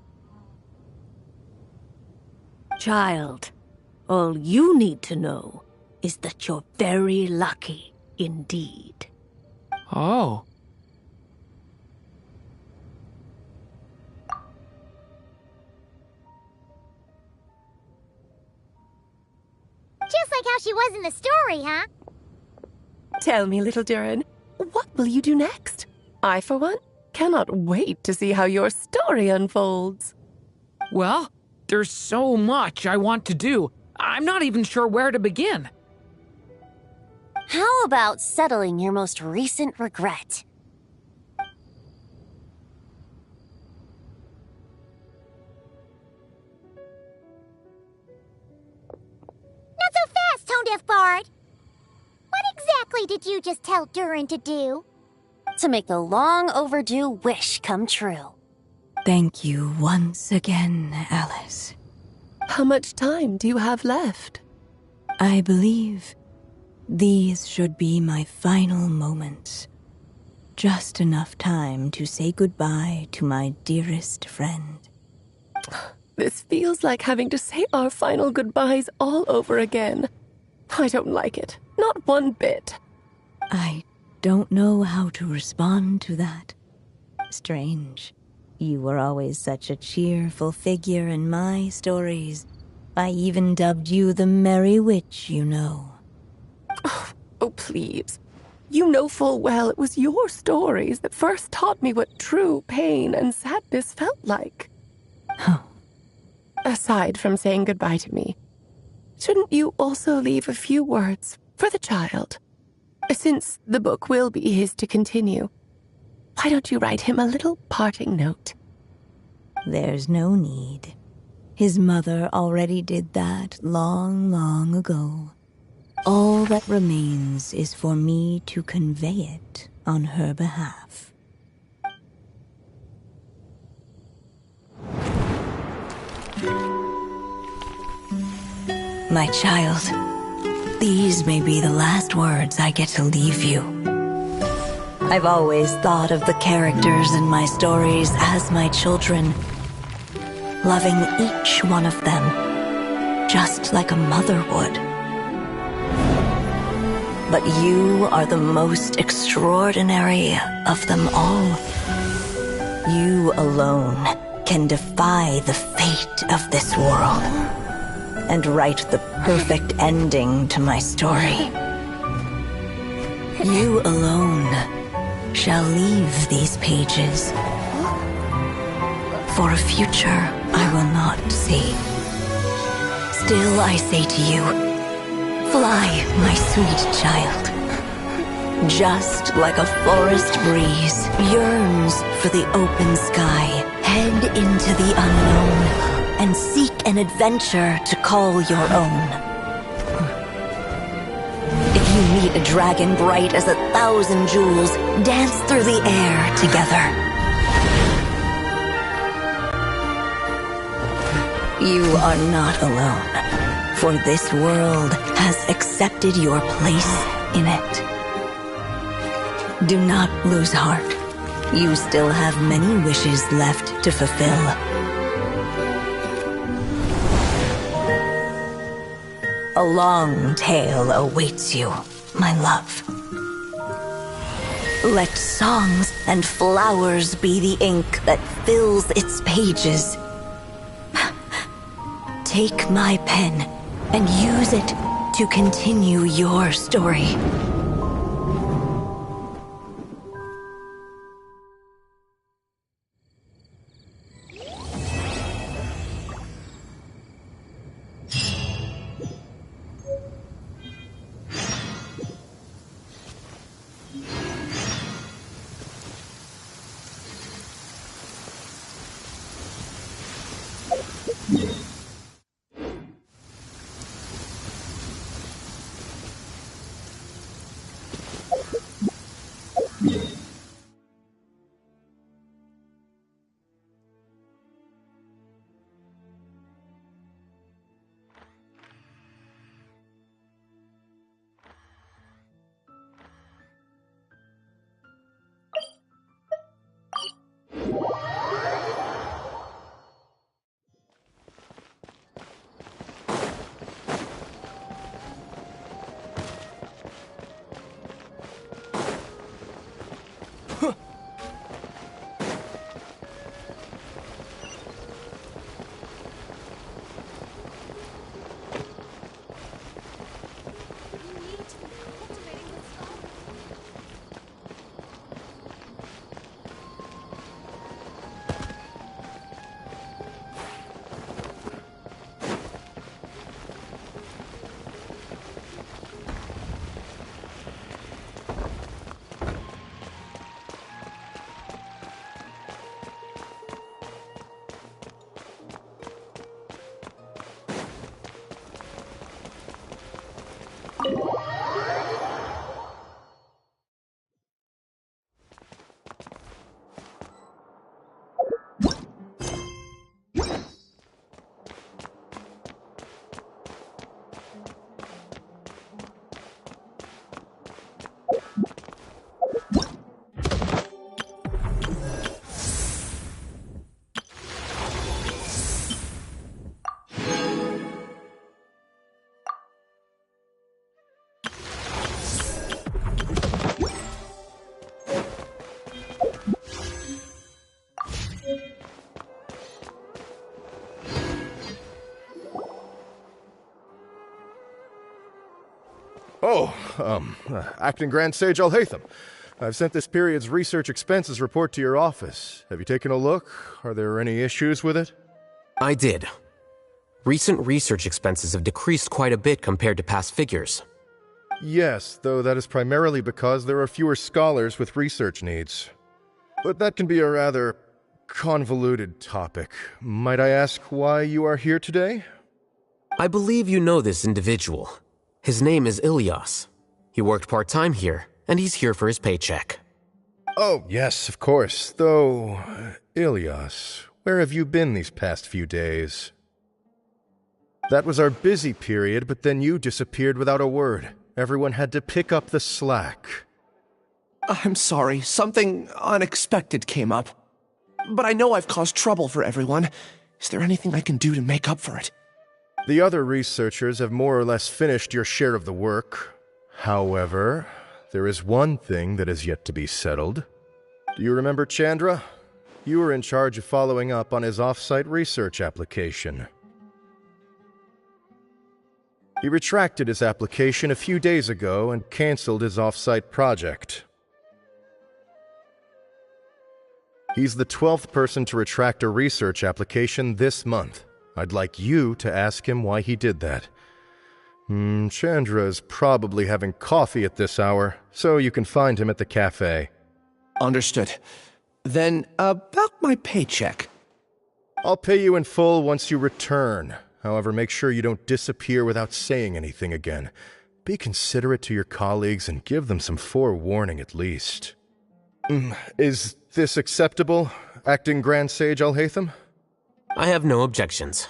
Child, all you need to know is that you're very lucky indeed. Oh. Just like how she was in the story, huh? Tell me, little Durin, what will you do next? I, for one, cannot wait to see how your story unfolds. Well, there's so much I want to do. I'm not even sure where to begin. How about settling your most recent regret? Not so fast, Tone-Deaf Bard! What exactly did you just tell Durin to do? To make the long overdue wish come true. Thank you once again, Alice. How much time do you have left? I believe these should be my final moments. Just enough time to say goodbye to my dearest friend. This feels like having to say our final goodbyes all over again. I don't like it. Not one bit. I don't know how to respond to that. Strange. You were always such a cheerful figure in my stories. I even dubbed you the Merry Witch, you know. Oh, please. You know full well it was your stories that first taught me what true pain and sadness felt like. Huh. Aside from saying goodbye to me, shouldn't you also leave a few words for the child? Since the book will be his to continue, why don't you write him a little parting note? There's no need. His mother already did that long, long ago. All that remains is for me to convey it on her behalf. My child, these may be the last words I get to leave you. I've always thought of the characters in my stories as my children, loving each one of them, just like a mother would. But you are the most extraordinary of them all. You alone can defy the fate of this world and write the perfect ending to my story. You alone shall leave these pages for a future I will not see. Still I say to you, fly, my sweet child. Just like a forest breeze yearns for the open sky, head into the unknown and seek an adventure to call your own. If you meet a dragon bright as 1,000 jewels, dance through the air together. You are not alone, for this world has accepted your place in it. Do not lose heart. You still have many wishes left to fulfill. A long tale awaits you, my love. Let songs and flowers be the ink that fills its pages. Take my pen and use it to continue your story. Acting Grand Sage Alhaitham. I've sent this period's research expenses report to your office. Have you taken a look? Are there any issues with it? I did. Recent research expenses have decreased quite a bit compared to past figures. Yes, though that is primarily because there are fewer scholars with research needs. But that can be a rather convoluted topic. Might I ask why you are here today? I believe you know this individual. His name is Ilias. He worked part-time here, and he's here for his paycheck. Oh, yes, of course. Though, Ilias, where have you been these past few days? That was our busy period, but then you disappeared without a word. Everyone had to pick up the slack. I'm sorry, something unexpected came up. But I know I've caused trouble for everyone. Is there anything I can do to make up for it? The other researchers have more or less finished your share of the work. However, there is one thing that is yet to be settled. Do you remember Chandra? You were in charge of following up on his off-site research application. He retracted his application a few days ago and canceled his off-site project. He's the 12th person to retract a research application this month. I'd like you to ask him why he did that. Chandra's probably having coffee at this hour, so you can find him at the cafe. Understood. Then, about my paycheck. I'll pay you in full once you return. However, make sure you don't disappear without saying anything again. Be considerate to your colleagues and give them some forewarning at least. Is this acceptable, Acting Grand Sage Alhaitham? I have no objections.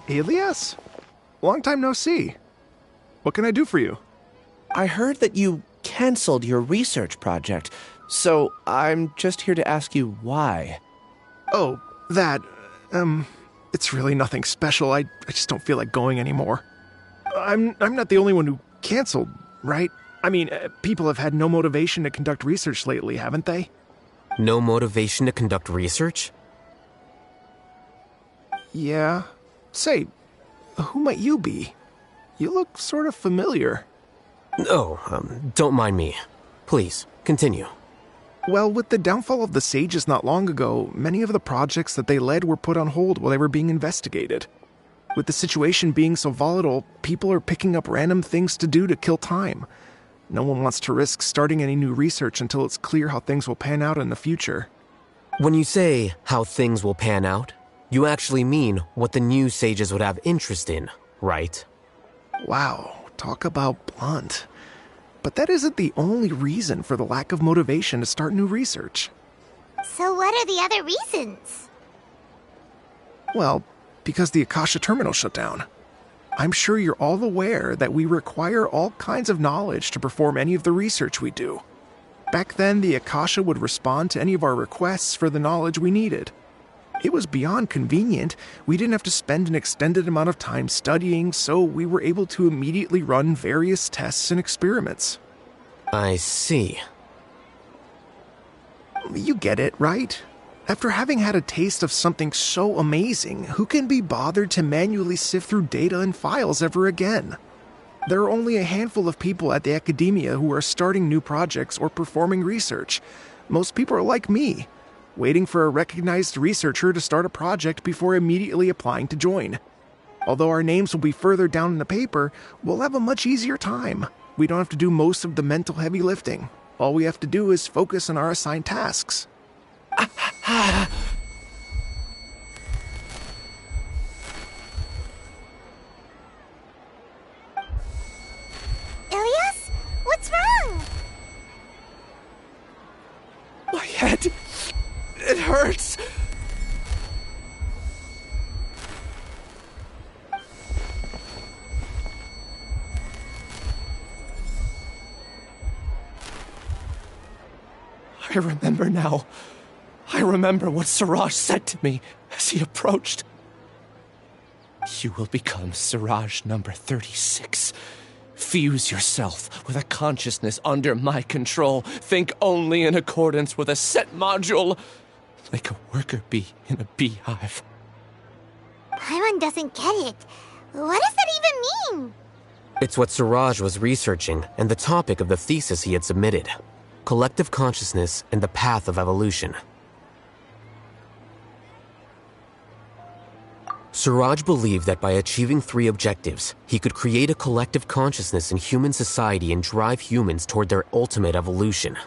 Ilias? Long time no see. What can I do for you? I heard that you canceled your research project, so I'm just here to ask you why. Oh, that, it's really nothing special. I just don't feel like going anymore. I'm not the only one who canceled, right? I mean, people have had no motivation to conduct research lately, haven't they? No motivation to conduct research? Yeah. Say, who might you be? You look sort of familiar. Oh, don't mind me. Please, continue. Well, with the downfall of the Sages not long ago, many of the projects that they led were put on hold while they were being investigated. With the situation being so volatile, people are picking up random things to do to kill time. No one wants to risk starting any new research until it's clear how things will pan out in the future. When you say how things will pan out, you actually mean what the new sages would have interest in, right? Wow, talk about blunt. But that isn't the only reason for the lack of motivation to start new research. So what are the other reasons? Well, because the Akasha terminal shut down. I'm sure you're all aware that we require all kinds of knowledge to perform any of the research we do. Back then, the Akasha would respond to any of our requests for the knowledge we needed. It was beyond convenient. We didn't have to spend an extended amount of time studying, so we were able to immediately run various tests and experiments. I see. You get it, right? After having had a taste of something so amazing, who can be bothered to manually sift through data and files ever again? There are only a handful of people at the academia who are starting new projects or performing research. Most people are like me, waiting for a recognized researcher to start a project before immediately applying to join. Although our names will be further down in the paper, we'll have a much easier time. We don't have to do most of the mental heavy lifting. All we have to do is focus on our assigned tasks. Ilias? What's wrong? My head. It hurts. I remember now. I remember what Siraj said to me as he approached. You will become Siraj number 36. Fuse yourself with a consciousness under my control. Think only in accordance with a set module, like a worker bee in a beehive. Paimon doesn't get it. What does that even mean? It's what Siraj was researching and the topic of the thesis he had submitted. Collective consciousness and the path of evolution. Siraj believed that by achieving 3 objectives, he could create a collective consciousness in human society and drive humans toward their ultimate evolution.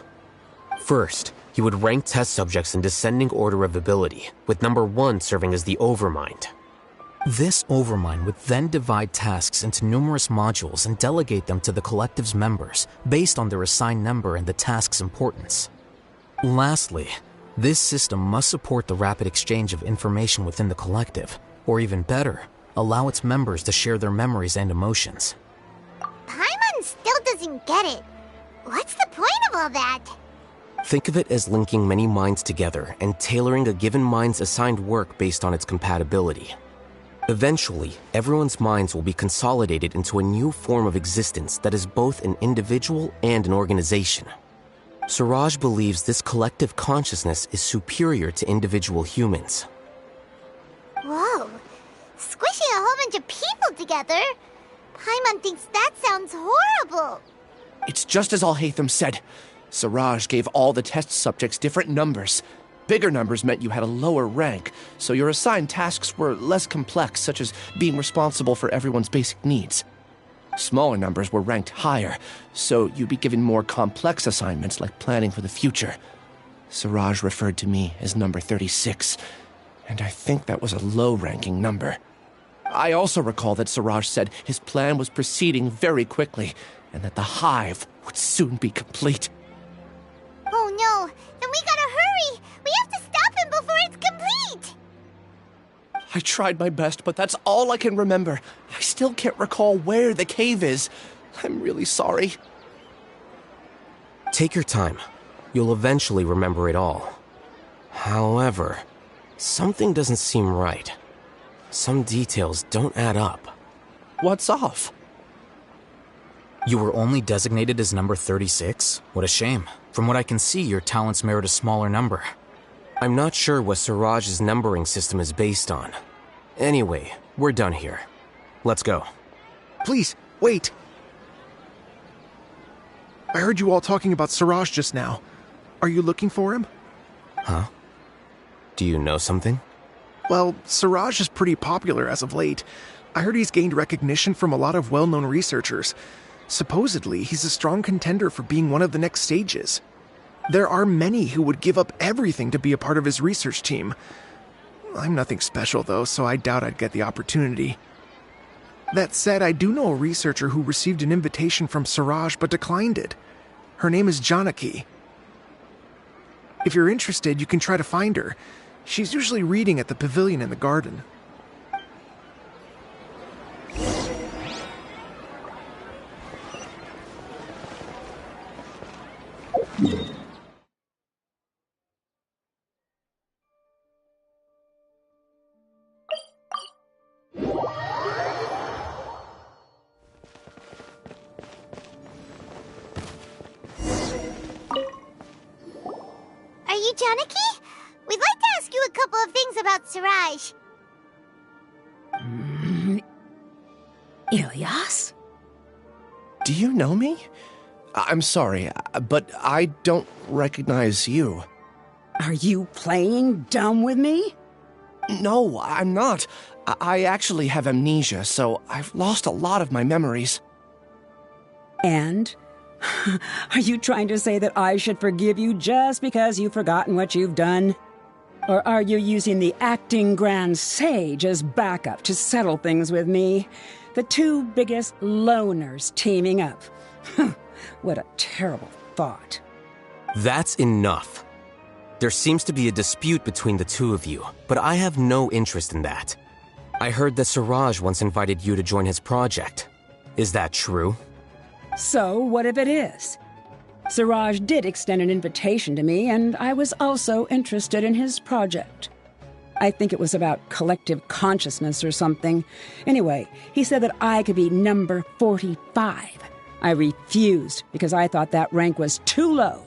First, he would rank test subjects in descending order of ability, with number 1 serving as the overmind. This overmind would then divide tasks into numerous modules and delegate them to the collective's members based on their assigned number and the task's importance. Lastly, this system must support the rapid exchange of information within the collective, or even better, allow its members to share their memories and emotions. Paimon still doesn't get it. What's the point of all that? Think of it as linking many minds together and tailoring a given mind's assigned work based on its compatibility. Eventually, everyone's minds will be consolidated into a new form of existence that is both an individual and an organization. Siraj believes this collective consciousness is superior to individual humans. Whoa. Squishing a whole bunch of people together? Paimon thinks that sounds horrible. It's just as Al-Haytham said. Siraj gave all the test subjects different numbers. Bigger numbers meant you had a lower rank, so your assigned tasks were less complex, such as being responsible for everyone's basic needs. Smaller numbers were ranked higher, so you'd be given more complex assignments like planning for the future. Siraj referred to me as number 36, and I think that was a low-ranking number. I also recall that Siraj said his plan was proceeding very quickly, and that the hive would soon be complete. Oh no, then we gotta hurry! We have to stop him before it's complete! I tried my best, but that's all I can remember. I still can't recall where the cave is. I'm really sorry. Take your time. You'll eventually remember it all. However, something doesn't seem right. Some details don't add up. What's off? You were only designated as number 36? What a shame. From what I can see, your talents merit a smaller number. I'm not sure what Siraj's numbering system is based on. Anyway, we're done here. Let's go. Please, wait. I heard you all talking about Siraj just now. Are you looking for him? Huh? Do you know something? Well, Siraj is pretty popular as of late. I heard he's gained recognition from a lot of well-known researchers. Supposedly, he's a strong contender for being one of the next sages. There are many who would give up everything to be a part of his research team. I'm nothing special, though, so I doubt I'd get the opportunity. That said, I do know a researcher who received an invitation from Siraj but declined it. Her name is Janaki. If you're interested, you can try to find her. She's usually reading at the pavilion in the garden. Are you Janaki? We'd like to ask you a couple of things about Siraj. Ilias? Do you know me? I'm sorry, but I don't recognize you. Are you playing dumb with me? No, I'm not. I actually have amnesia, so I've lost a lot of my memories. And? Are you trying to say that I should forgive you just because you've forgotten what you've done? Or are you using the acting grand sage as backup to settle things with me? The two biggest loners teaming up. What a terrible thought. That's enough. There seems to be a dispute between the two of you, but I have no interest in that. I heard that Siraj once invited you to join his project. Is that true? So, what if it is? Siraj did extend an invitation to me, and I was also interested in his project. I think it was about collective consciousness or something. Anyway, he said that I could be number 45. I refused because I thought that rank was too low.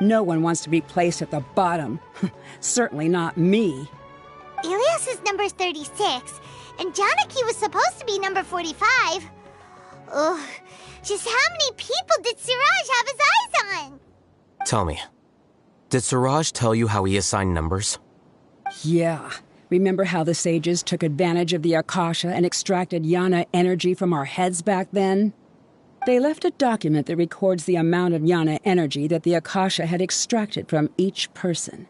No one wants to be placed at the bottom. Certainly not me. Ilias is number 36, and Janaki was supposed to be number 45. Ugh, just how many people did Siraj have his eyes on? Tell me, did Siraj tell you how he assigned numbers? Yeah. Remember how the sages took advantage of the Akasha and extracted Yana energy from our heads back then? They left a document that records the amount of Yana energy that the Akasha had extracted from each person.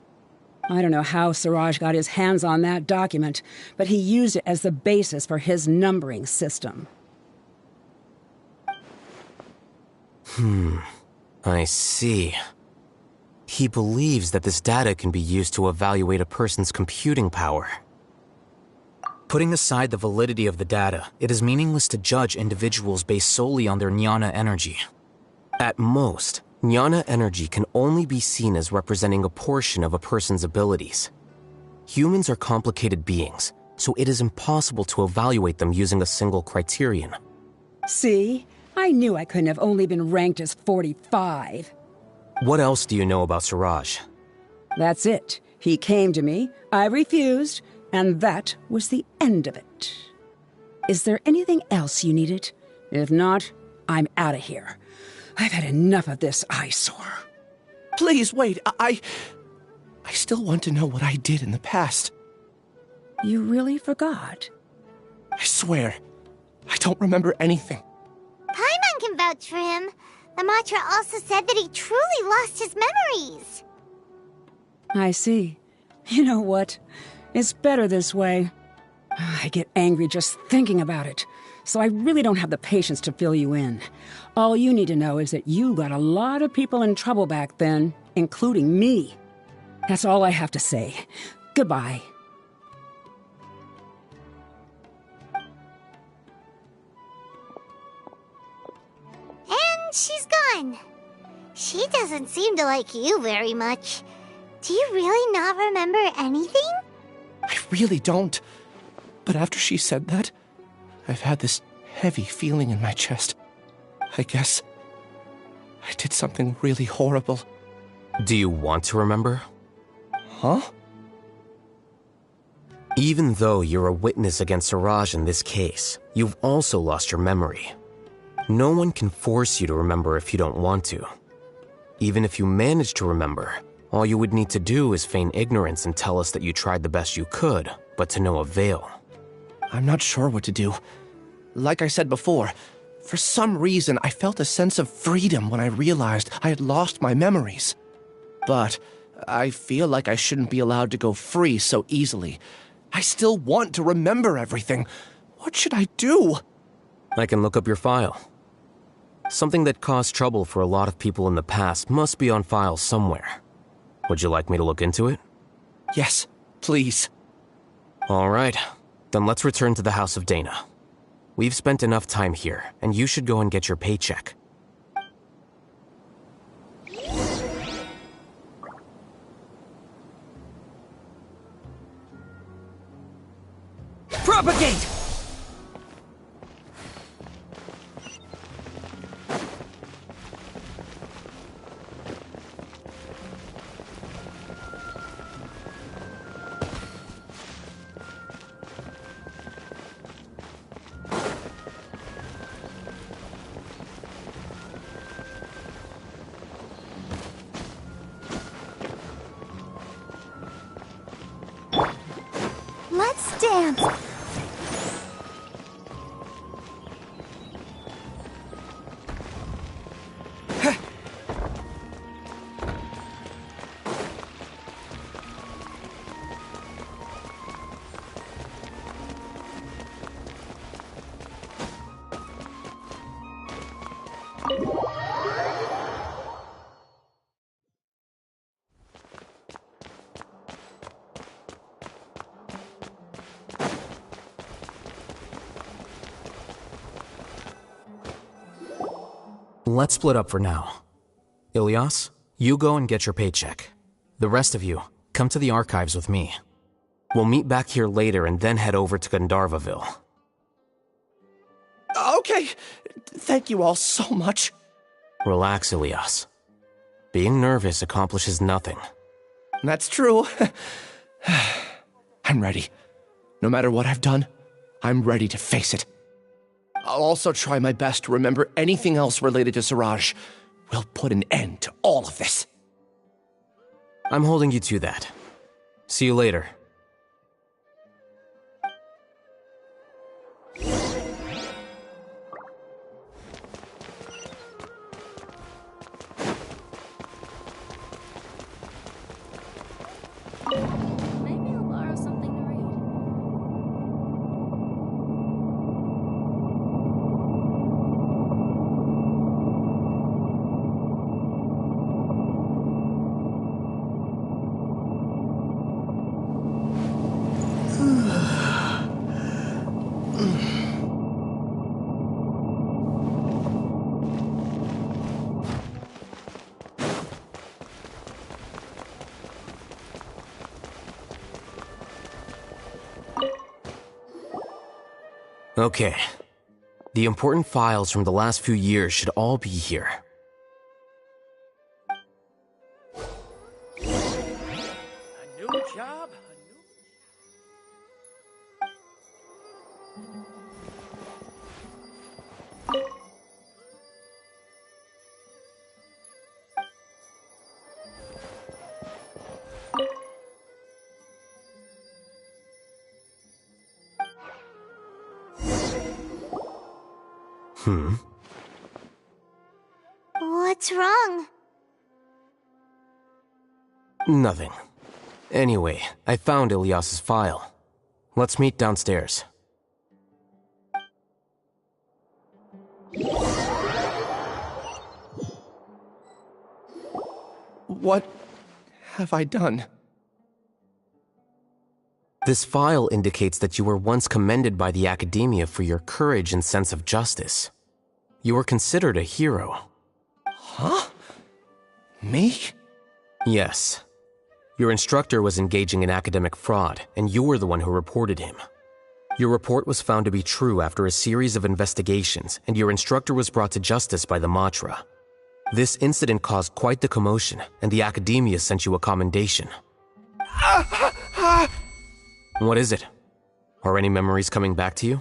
I don't know how Siraj got his hands on that document, but he used it as the basis for his numbering system. I see. He believes that this data can be used to evaluate a person's computing power. Putting aside the validity of the data, it is meaningless to judge individuals based solely on their jnana energy. At most, jnana energy can only be seen as representing a portion of a person's abilities. Humans are complicated beings, so it is impossible to evaluate them using a single criterion. See? I knew I couldn't have only been ranked as 45. What else do you know about Siraj? That's it. He came to me, I refused, and that was the end of it. Is there anything else you needed? If not, I'm out of here. I've had enough of this eyesore. Please, wait. I still want to know what I did in the past. You really forgot? I swear, I don't remember anything. Paimon can vouch for him. The mantra also said that he truly lost his memories. I see. You know what? It's better this way. I get angry just thinking about it, so I really don't have the patience to fill you in. All you need to know is that you got a lot of people in trouble back then, including me. That's all I have to say. Goodbye. And she's gone. She doesn't seem to like you very much. Do you really not remember anything? I really don't. But after she said that, I've had this heavy feeling in my chest. I guess I did something really horrible. Do you want to remember? Huh? Even though you're a witness against Siraj in this case, you've also lost your memory. No one can force you to remember if you don't want to. Even if you manage to remember, all you would need to do is feign ignorance and tell us that you tried the best you could, but to no avail. I'm not sure what to do. Like I said before, for some reason I felt a sense of freedom when I realized I had lost my memories. But I feel like I shouldn't be allowed to go free so easily. I still want to remember everything. What should I do? I can look up your file. Something that caused trouble for a lot of people in the past must be on file somewhere. Would you like me to look into it? Yes, please. All right. Then let's return to the House of Dana. We've spent enough time here, and you should go and get your paycheck. Propagate! chance. Let's split up for now. Ilias, you go and get your paycheck. The rest of you, come to the archives with me. We'll meet back here later and then head over to Gandharvaville. Okay. Thank you all so much. Relax, Ilias. Being nervous accomplishes nothing. That's true. I'm ready. No matter what I've done, I'm ready to face it. I'll also try my best to remember anything else related to Siraj. We'll put an end to all of this. I'm holding you to that. See you later. Maybe I'll borrow something to read. Okay. The important files from the last few years should all be here. A new job? What's wrong? Nothing. Anyway, I found Ilias's file. Let's meet downstairs. What have I done? This file indicates that you were once commended by the Academia for your courage and sense of justice. You were considered a hero. Huh? Me? Yes. Your instructor was engaging in academic fraud, and you were the one who reported him. Your report was found to be true after a series of investigations, and your instructor was brought to justice by the Matra. This incident caused quite the commotion, and the Academia sent you a commendation. What is it? Are any memories coming back to you?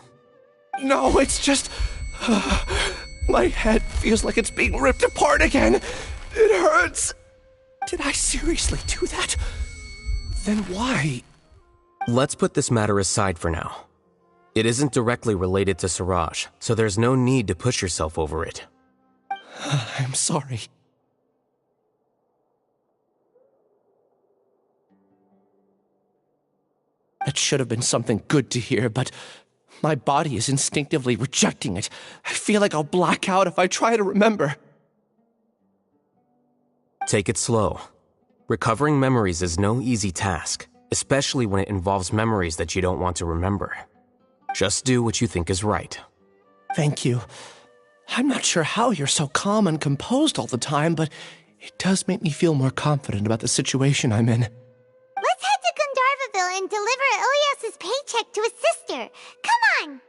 No, it's just... my head feels like it's being ripped apart again. It hurts. Did I seriously do that? Then why? Let's put this matter aside for now. It isn't directly related to Siraj, so there's no need to push yourself over it. I'm sorry. That should have been something good to hear, but my body is instinctively rejecting it. I feel like I'll black out if I try to remember. Take it slow. Recovering memories is no easy task, especially when it involves memories that you don't want to remember. Just do what you think is right. Thank you. I'm not sure how you're so calm and composed all the time, but it does make me feel more confident about the situation I'm in. Let's head to Gandharvaville and deliver Ilias's paycheck to his sister. Come on!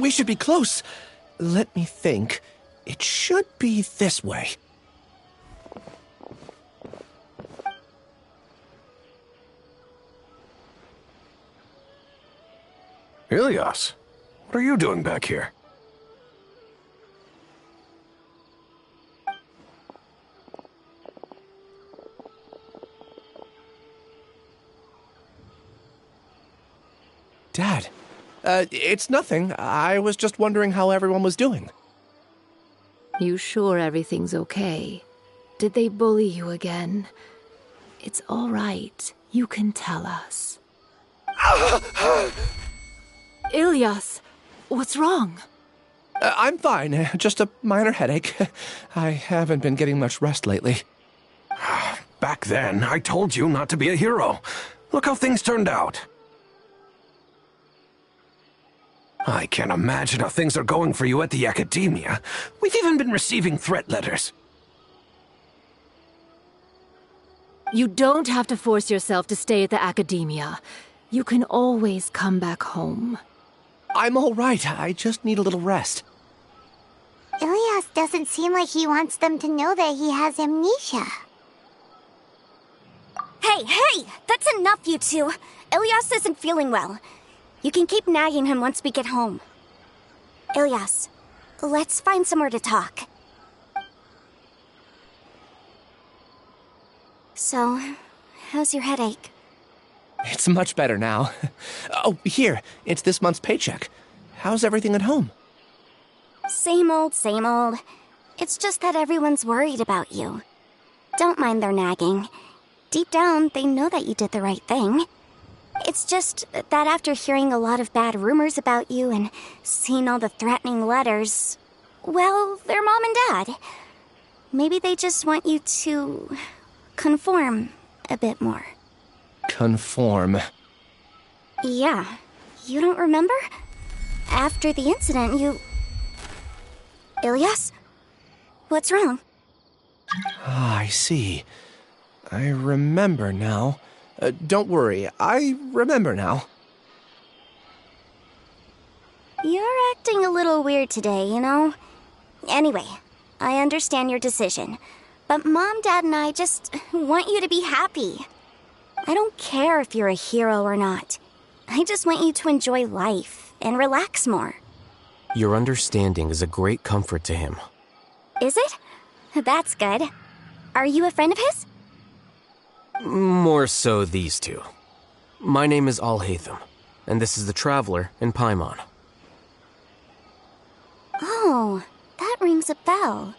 We should be close. Let me think. It should be this way. Ilias, what are you doing back here? Dad, it's nothing. I was just wondering how everyone was doing. You sure everything's okay? Did they bully you again? It's all right. You can tell us. Ilias, what's wrong? I'm fine. Just a minor headache. I haven't been getting much rest lately. Back then, I told you not to be a hero. Look how things turned out. I can't imagine how things are going for you at the Academia. We've even been receiving threat letters. You don't have to force yourself to stay at the Academia. You can always come back home. I'm all right. I just need a little rest. Ilias doesn't seem like he wants them to know that he has amnesia. Hey! That's enough, you two. Ilias isn't feeling well. You can keep nagging him once we get home. Ilias, let's find somewhere to talk. So, how's your headache? It's much better now. Oh, here. It's this month's paycheck. How's everything at home? Same old, same old. It's just that everyone's worried about you. Don't mind their nagging. Deep down, they know that you did the right thing. It's just that after hearing a lot of bad rumors about you and seeing all the threatening letters, well, they're mom and dad. Maybe they just want you to conform a bit more. Conform. Yeah. You don't remember? After the incident, you... Ilias? What's wrong? Ah, I see. I remember now. Don't worry, I remember now. You're acting a little weird today, you know? Anyway, I understand your decision. But Mom, Dad, and I just want you to be happy. I don't care if you're a hero or not. I just want you to enjoy life and relax more. Your understanding is a great comfort to him. Is it? That's good. Are you a friend of his? More so these two. My name is Al-Haytham, and this is the Traveler in Paimon. Oh, that rings a bell.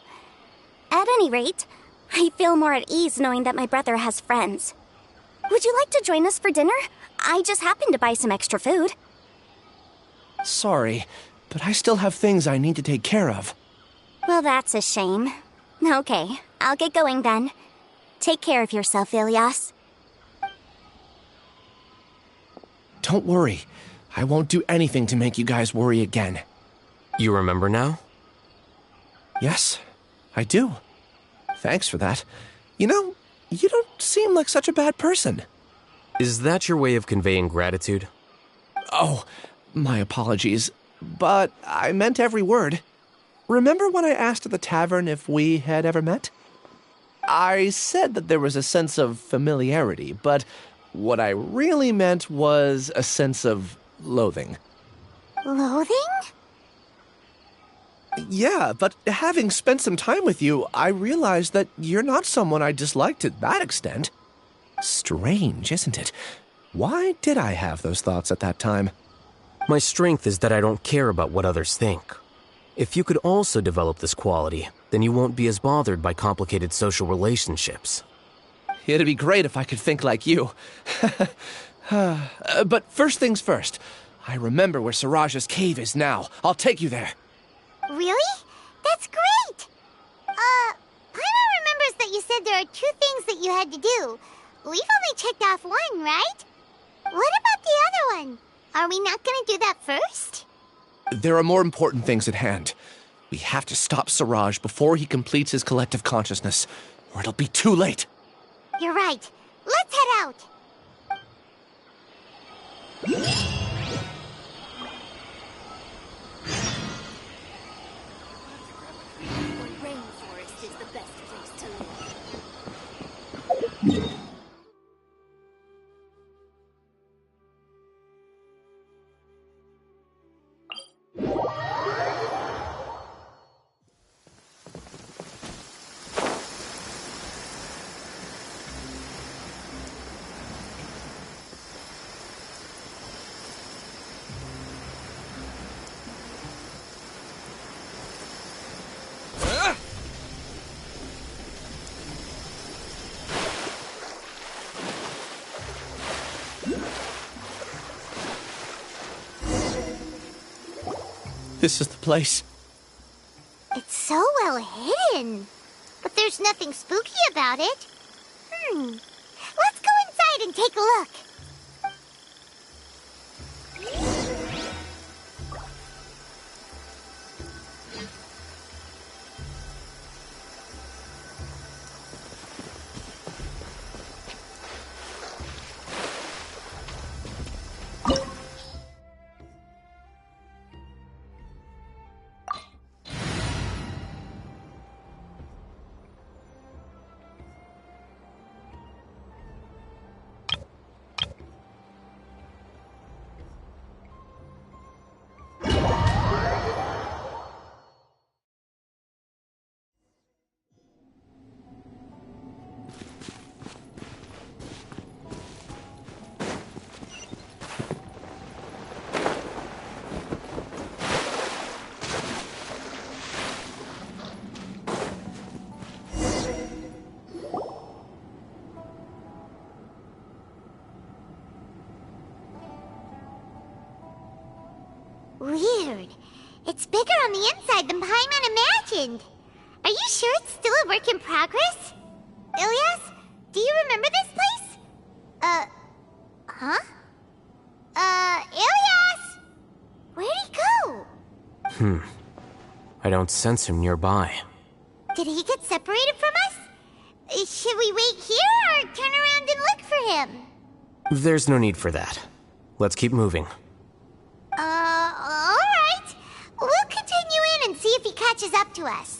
At any rate, I feel more at ease knowing that my brother has friends. Would you like to join us for dinner? I just happened to buy some extra food. Sorry, but I still have things I need to take care of. Well, that's a shame. Okay, I'll get going then. Take care of yourself, Ilias. Don't worry. I won't do anything to make you guys worry again. You remember now? Yes, I do. Thanks for that. You know, you don't seem like such a bad person. Is that your way of conveying gratitude? Oh, my apologies. But I meant every word. Remember when I asked at the tavern if we had ever met? I said that there was a sense of familiarity, but what I really meant was a sense of loathing. Loathing? Yeah, but having spent some time with you, I realized that you're not someone I dislike to that extent. Strange, isn't it? Why did I have those thoughts at that time? My strength is that I don't care about what others think. If you could also develop this quality, then you won't be as bothered by complicated social relationships. It'd be great if I could think like you. But first things first. I remember where Siraj's cave is now. I'll take you there. Really? That's great! Paimon remembers that you said there are 2 things that you had to do. We've only checked off 1, right? What about the other one? Are we not gonna do that first? There are more important things at hand. We have to stop Siraj before he completes his collective consciousness, or it'll be too late. You're right. Let's head out. This is the place. It's so well hidden. But there's nothing spooky about it. Let's go inside and take a look. Weird. It's bigger on the inside than Paimon imagined. Are you sure it's still a work in progress? Ilias, do you remember this place? Huh? Ilias! Where'd he go? I don't sense him nearby. Did he get separated from us? Should we wait here or turn around and look for him? There's no need for that. Let's keep moving. Alright. We'll continue in and see if he catches up to us.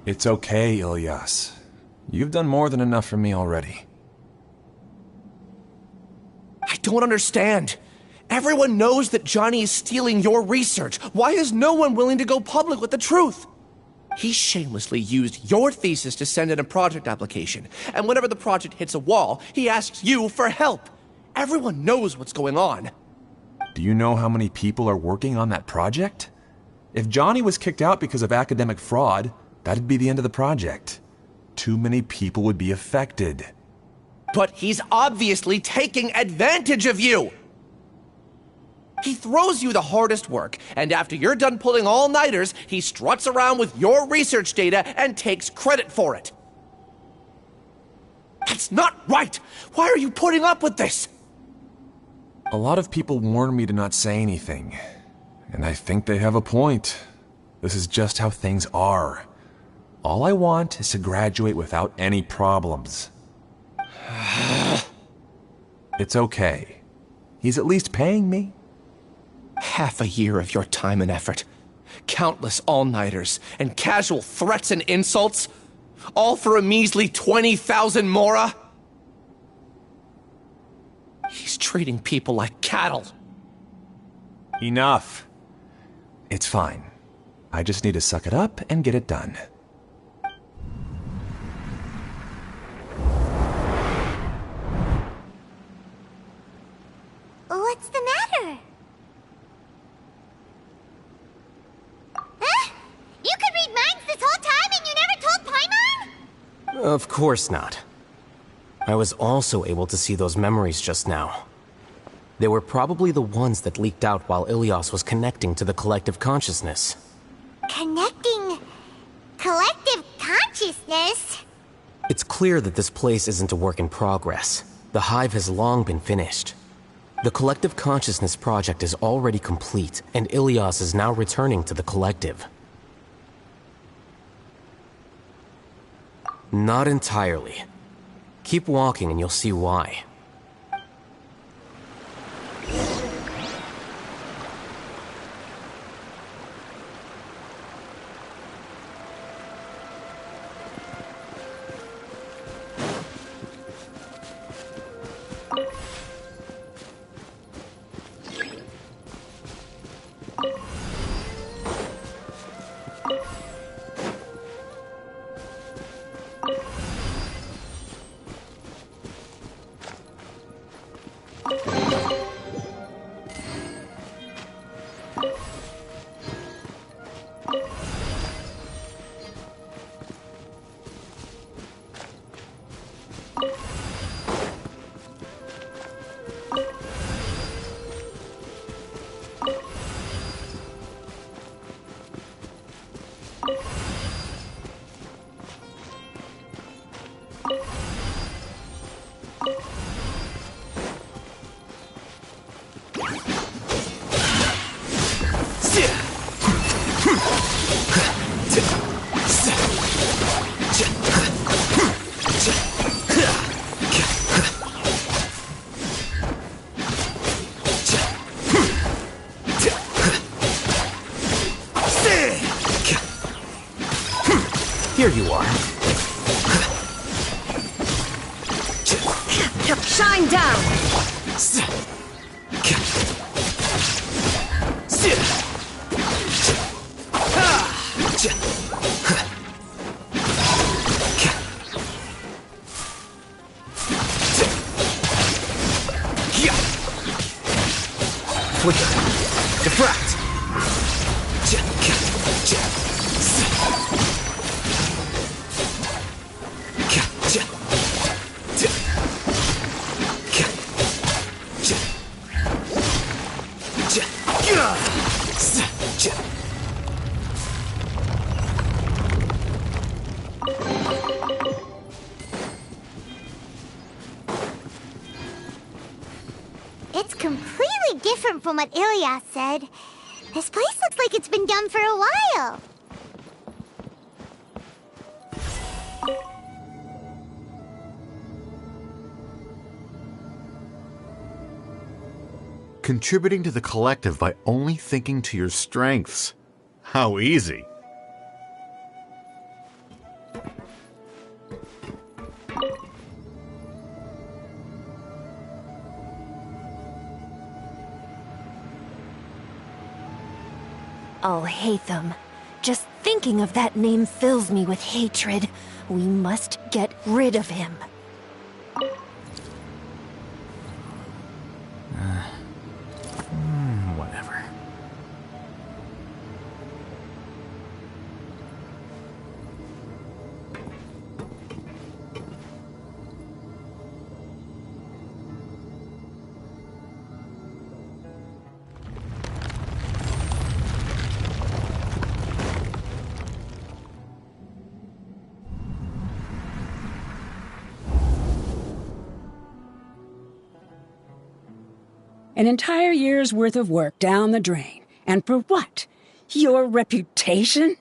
It's okay, Ilias. You've done more than enough for me already. I don't understand. Everyone knows that Johnny is stealing your research. Why is no one willing to go public with the truth? He shamelessly used your thesis to send in a project application, and whenever the project hits a wall, he asks you for help. Everyone knows what's going on. Do you know how many people are working on that project? If Johnny was kicked out because of academic fraud, that'd be the end of the project. Too many people would be affected. But he's obviously taking advantage of you! He throws you the hardest work, and after you're done pulling all-nighters, he struts around with your research data and takes credit for it. That's not right! Why are you putting up with this? A lot of people warn me to not say anything, and I think they have a point. This is just how things are. All I want is to graduate without any problems. It's okay. He's at least paying me. Half a year of your time and effort. Countless all-nighters and casual threats and insults. All for a measly 20,000 mora? He's treating people like cattle. Enough. It's fine. I just need to suck it up and get it done. What's the matter? Huh? You could read minds this whole time and you never told Paimon? Of course not. I was also able to see those memories just now. They were probably the ones that leaked out while Ilias was connecting to the collective consciousness. Connecting collective consciousness? It's clear that this place isn't a work in progress. The hive has long been finished. The Collective Consciousness project is already complete, and Ilias is now returning to the Collective. Not entirely. Keep walking and you'll see why. Here you are. Shine down! Flicker. Diffract. It's completely different from what Ilias said. This place looks like it's been done for a while. Contributing to the collective by only thinking to your strengths. How easy. I'll hate them. Just thinking of that name fills me with hatred. We must get rid of him. Whatever. An entire year's worth of work down the drain. And for what? Your reputation?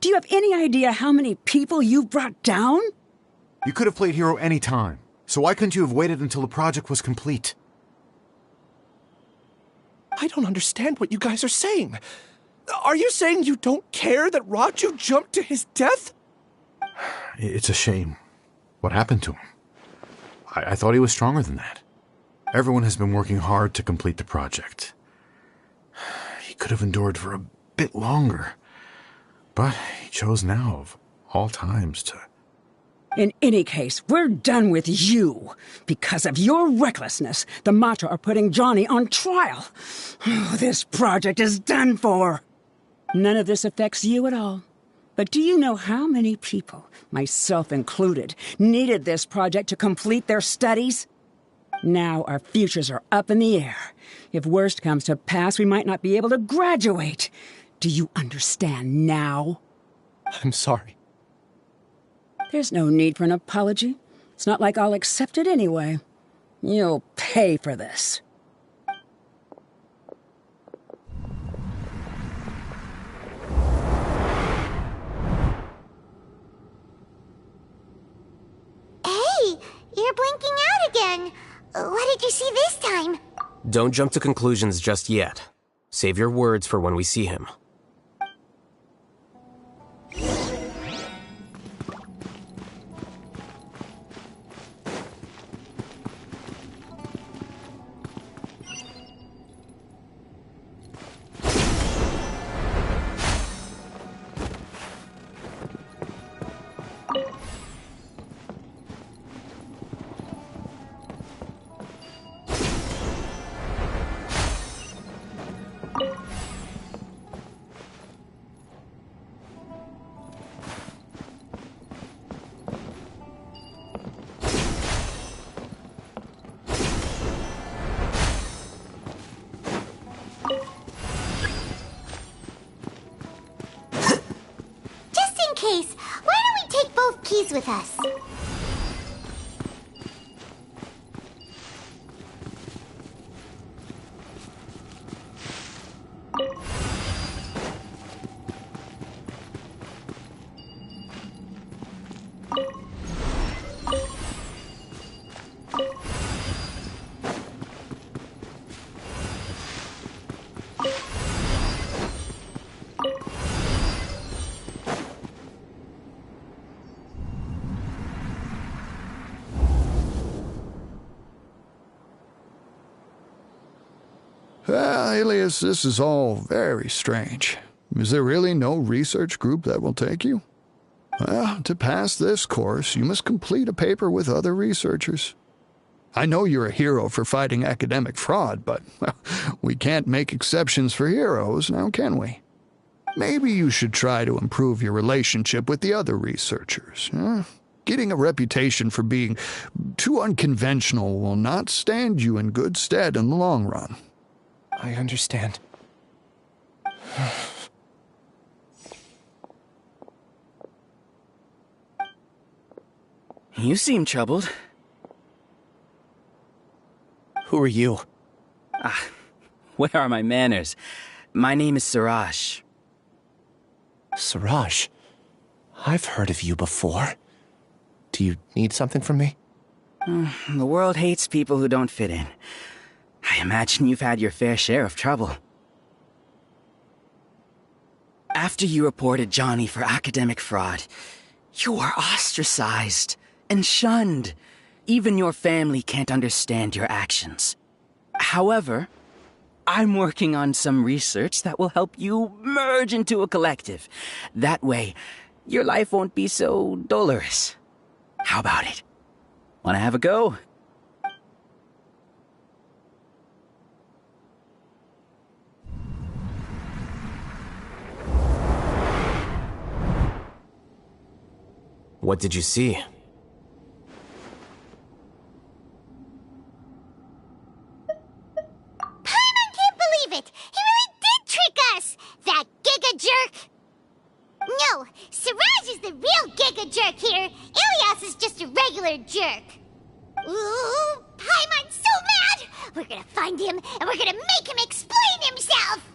Do you have any idea how many people you've brought down? You could have played hero any time, so why couldn't you have waited until the project was complete? I don't understand what you guys are saying. Are you saying you don't care that Raju jumped to his death? It's a shame. What happened to him? I thought he was stronger than that. Everyone has been working hard to complete the project. He could have endured for a bit longer, but he chose now, of all times, to... In any case, we're done with you. Because of your recklessness, the Matra are putting Johnny on trial. This project is done for. None of this affects you at all. But do you know how many people, myself included, needed this project to complete their studies? Now our futures are up in the air. If worst comes to pass, we might not be able to graduate. Do you understand now? I'm sorry. There's no need for an apology. It's not like I'll accept it anyway. You'll pay for this. Hey, you're blinking out again. What did you see this time? Don't jump to conclusions just yet. Save your words for when we see him. stays with us. Alias, this is all very strange. Is there really no research group that will take you? Well, to pass this course, you must complete a paper with other researchers. I know you're a hero for fighting academic fraud, but well, we can't make exceptions for heroes, now can we? Maybe you should try to improve your relationship with the other researchers. Getting a reputation for being too unconventional will not stand you in good stead in the long run. I understand. You seem troubled. Who are you? Where are my manners? My name is Siraj. Siraj? I've heard of you before. Do you need something from me? The world hates people who don't fit in. I imagine you've had your fair share of trouble. After you reported Johnny for academic fraud, you were ostracized and shunned. Even your family can't understand your actions. However, I'm working on some research that will help you merge into a collective. That way, your life won't be so dolorous. How about it? Wanna have a go? What did you see? Paimon can't believe it! He really did trick us! That giga jerk! No, Siraj is the real giga jerk here. Ilias is just a regular jerk. Ooh, Paimon's so mad! We're gonna find him, and we're gonna make him explain himself!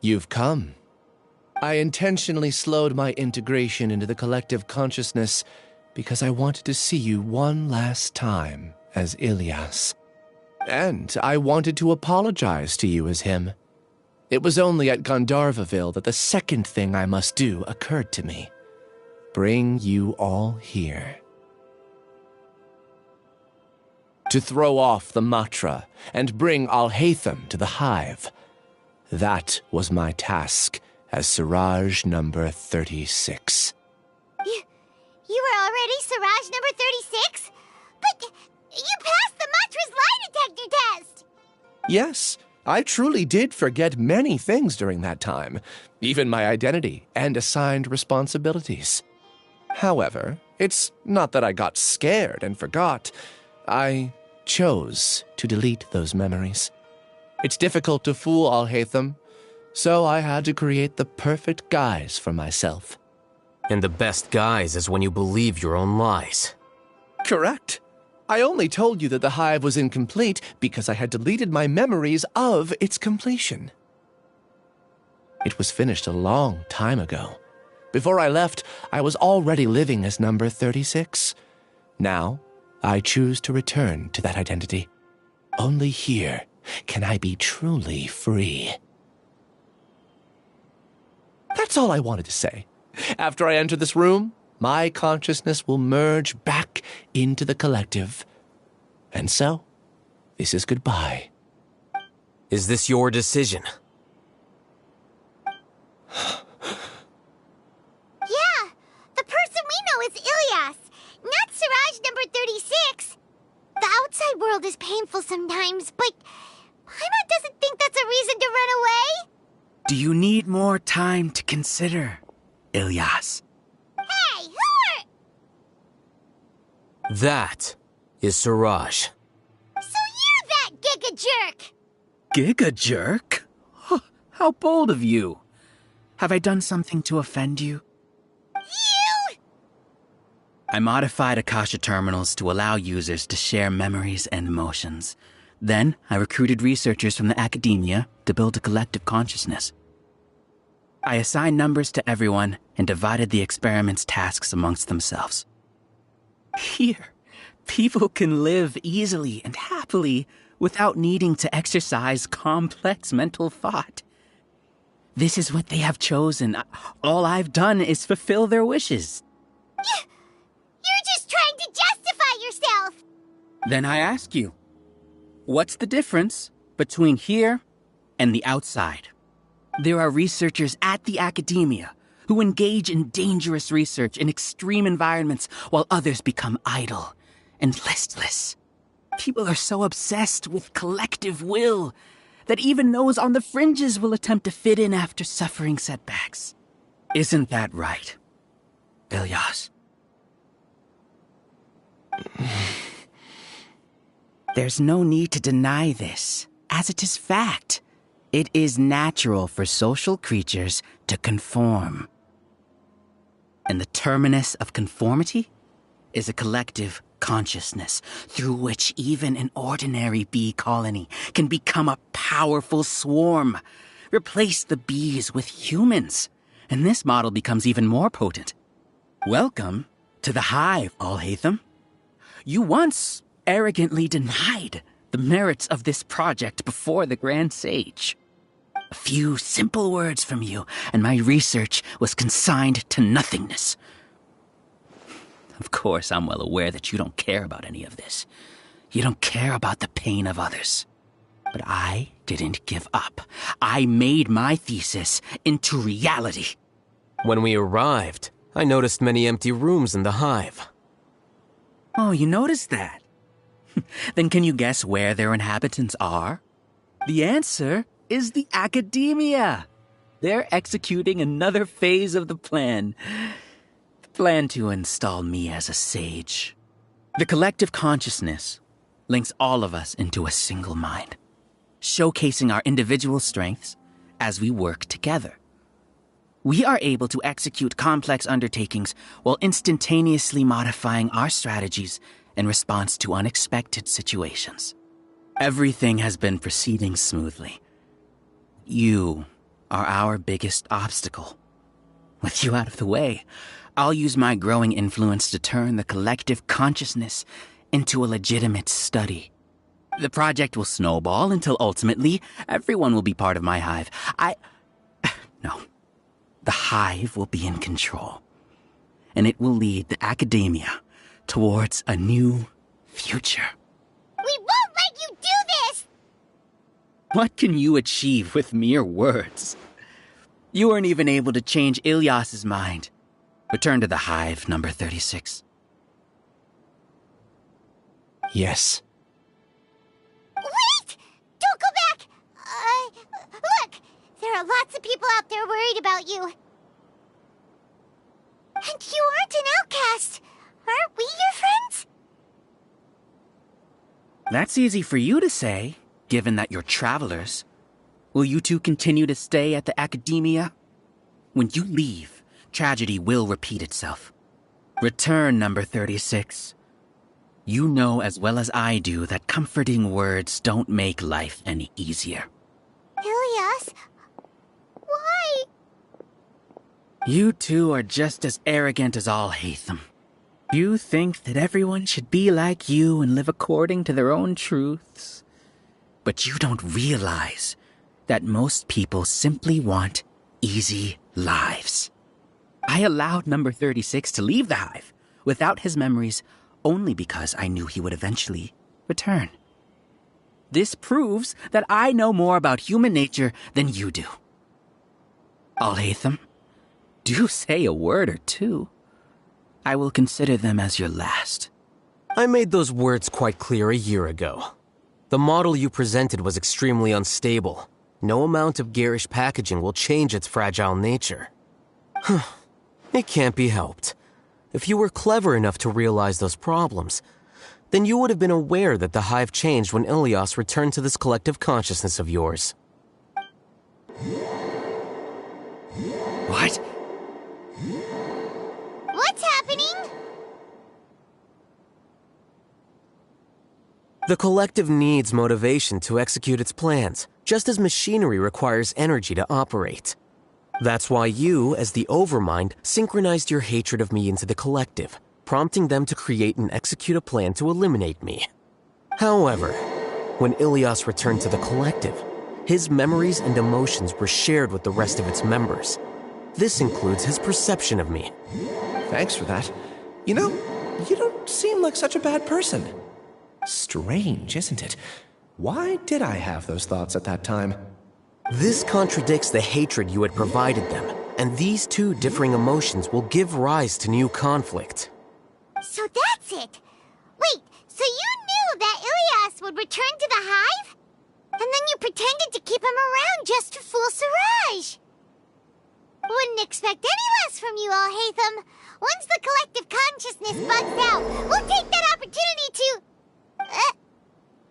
You've come. I intentionally slowed my integration into the collective consciousness because I wanted to see you one last time as Ilias. And I wanted to apologize to you as him. It was only at Gandharvaville that the second thing I must do occurred to me. Bring you all here. To throw off the Matra and bring Alhaitham to the hive. That was my task as Siraj number 36. You were already Siraj number 36? But you passed the Matra's lie detector test! Yes, I truly did forget many things during that time, even my identity and assigned responsibilities. However, it's not that I got scared and forgot. I chose to delete those memories. It's difficult to fool Alhaitham, so I had to create the perfect guise for myself. And the best guise is when you believe your own lies. Correct. I only told you that the hive was incomplete because I had deleted my memories of its completion. It was finished a long time ago. Before I left, I was already living as number 36. Now, I choose to return to that identity. Only here can I be truly free. That's all I wanted to say. After I enter this room, my consciousness will merge back into the collective. And so, this is goodbye. Is this your decision? Yeah, the person we know is Ilias, not Siraj number 36. world is painful sometimes, but Paimon doesn't think that's a reason to run away. Do you need more time to consider, Ilyas? Hey, who are... That is Siraj. So you're that Giga Jerk! Giga Jerk? Huh, how bold of you. Have I done something to offend you? You! I modified Akasha terminals to allow users to share memories and emotions. Then, I recruited researchers from the academia to build a collective consciousness. I assigned numbers to everyone and divided the experiment's tasks amongst themselves. Here, people can live easily and happily without needing to exercise complex mental thought. This is what they have chosen. All I've done is fulfill their wishes. You're just trying to justify yourself! Then I ask you, what's the difference between here and the outside? There are researchers at the academia who engage in dangerous research in extreme environments while others become idle and listless. People are so obsessed with collective will that even those on the fringes will attempt to fit in after suffering setbacks. Isn't that right, Ilyas? There's no need to deny this, as it is fact. It is natural for social creatures to conform. And the terminus of conformity is a collective consciousness through which even an ordinary bee colony can become a powerful swarm. Replace the bees with humans, and this model becomes even more potent. Welcome to the hive, Alhaitham. You once arrogantly denied the merits of this project before the Grand Sage. A few simple words from you, and my research was consigned to nothingness. Of course, I'm well aware that you don't care about any of this. You don't care about the pain of others. But I didn't give up. I made my thesis into reality. When we arrived, I noticed many empty rooms in the hive. Oh, you noticed that? Then can you guess where their inhabitants are? The answer is the academia. They're executing another phase of the plan. The plan to install me as a sage. The collective consciousness links all of us into a single mind, showcasing our individual strengths as we work together. We are able to execute complex undertakings while instantaneously modifying our strategies in response to unexpected situations. Everything has been proceeding smoothly. You are our biggest obstacle. With you out of the way, I'll use my growing influence to turn the collective consciousness into a legitimate study. The project will snowball until ultimately everyone will be part of my hive. No. The hive will be in control, and it will lead the academia towards a new future. We won't let you do this! What can you achieve with mere words? You weren't even able to change Ilyas's mind. Return to the hive, number 36. Yes. Wait! Don't go back! Look! There are lots of people out there worried about you. And you aren't an outcast. Aren't we your friends? That's easy for you to say, given that you're travelers. Will you two continue to stay at the academia? When you leave, tragedy will repeat itself. Return, number 36. You know as well as I do that comforting words don't make life any easier. Ilyas? Why? You two are just as arrogant as Alhaitham. You think that everyone should be like you and live according to their own truths. But you don't realize that most people simply want easy lives. I allowed number 36 to leave the hive without his memories only because I knew he would eventually return. This proves that I know more about human nature than you do. Alhaitham, do say a word or two. I will consider them as your last. I made those words quite clear a year ago. The model you presented was extremely unstable. No amount of garish packaging will change its fragile nature. It can't be helped. If you were clever enough to realize those problems, then you would have been aware that the hive changed when Ilias returned to this collective consciousness of yours. What? What's happening? The collective needs motivation to execute its plans, just as machinery requires energy to operate. That's why you, as the Overmind, synchronized your hatred of me into the collective, prompting them to create and execute a plan to eliminate me. However, when Ilias returned to the collective, his memories and emotions were shared with the rest of its members. This includes his perception of me. Thanks for that. You know, you don't seem like such a bad person. Strange, isn't it? Why did I have those thoughts at that time? This contradicts the hatred you had provided them, and these two differing emotions will give rise to new conflict. So that's it. Wait, so you knew that Ilias would return to the hive? And then you pretended to keep him around just to fool Siraj. Wouldn't expect any less from you, Alhaitham. Once the collective consciousness bugs out, we'll take that opportunity to...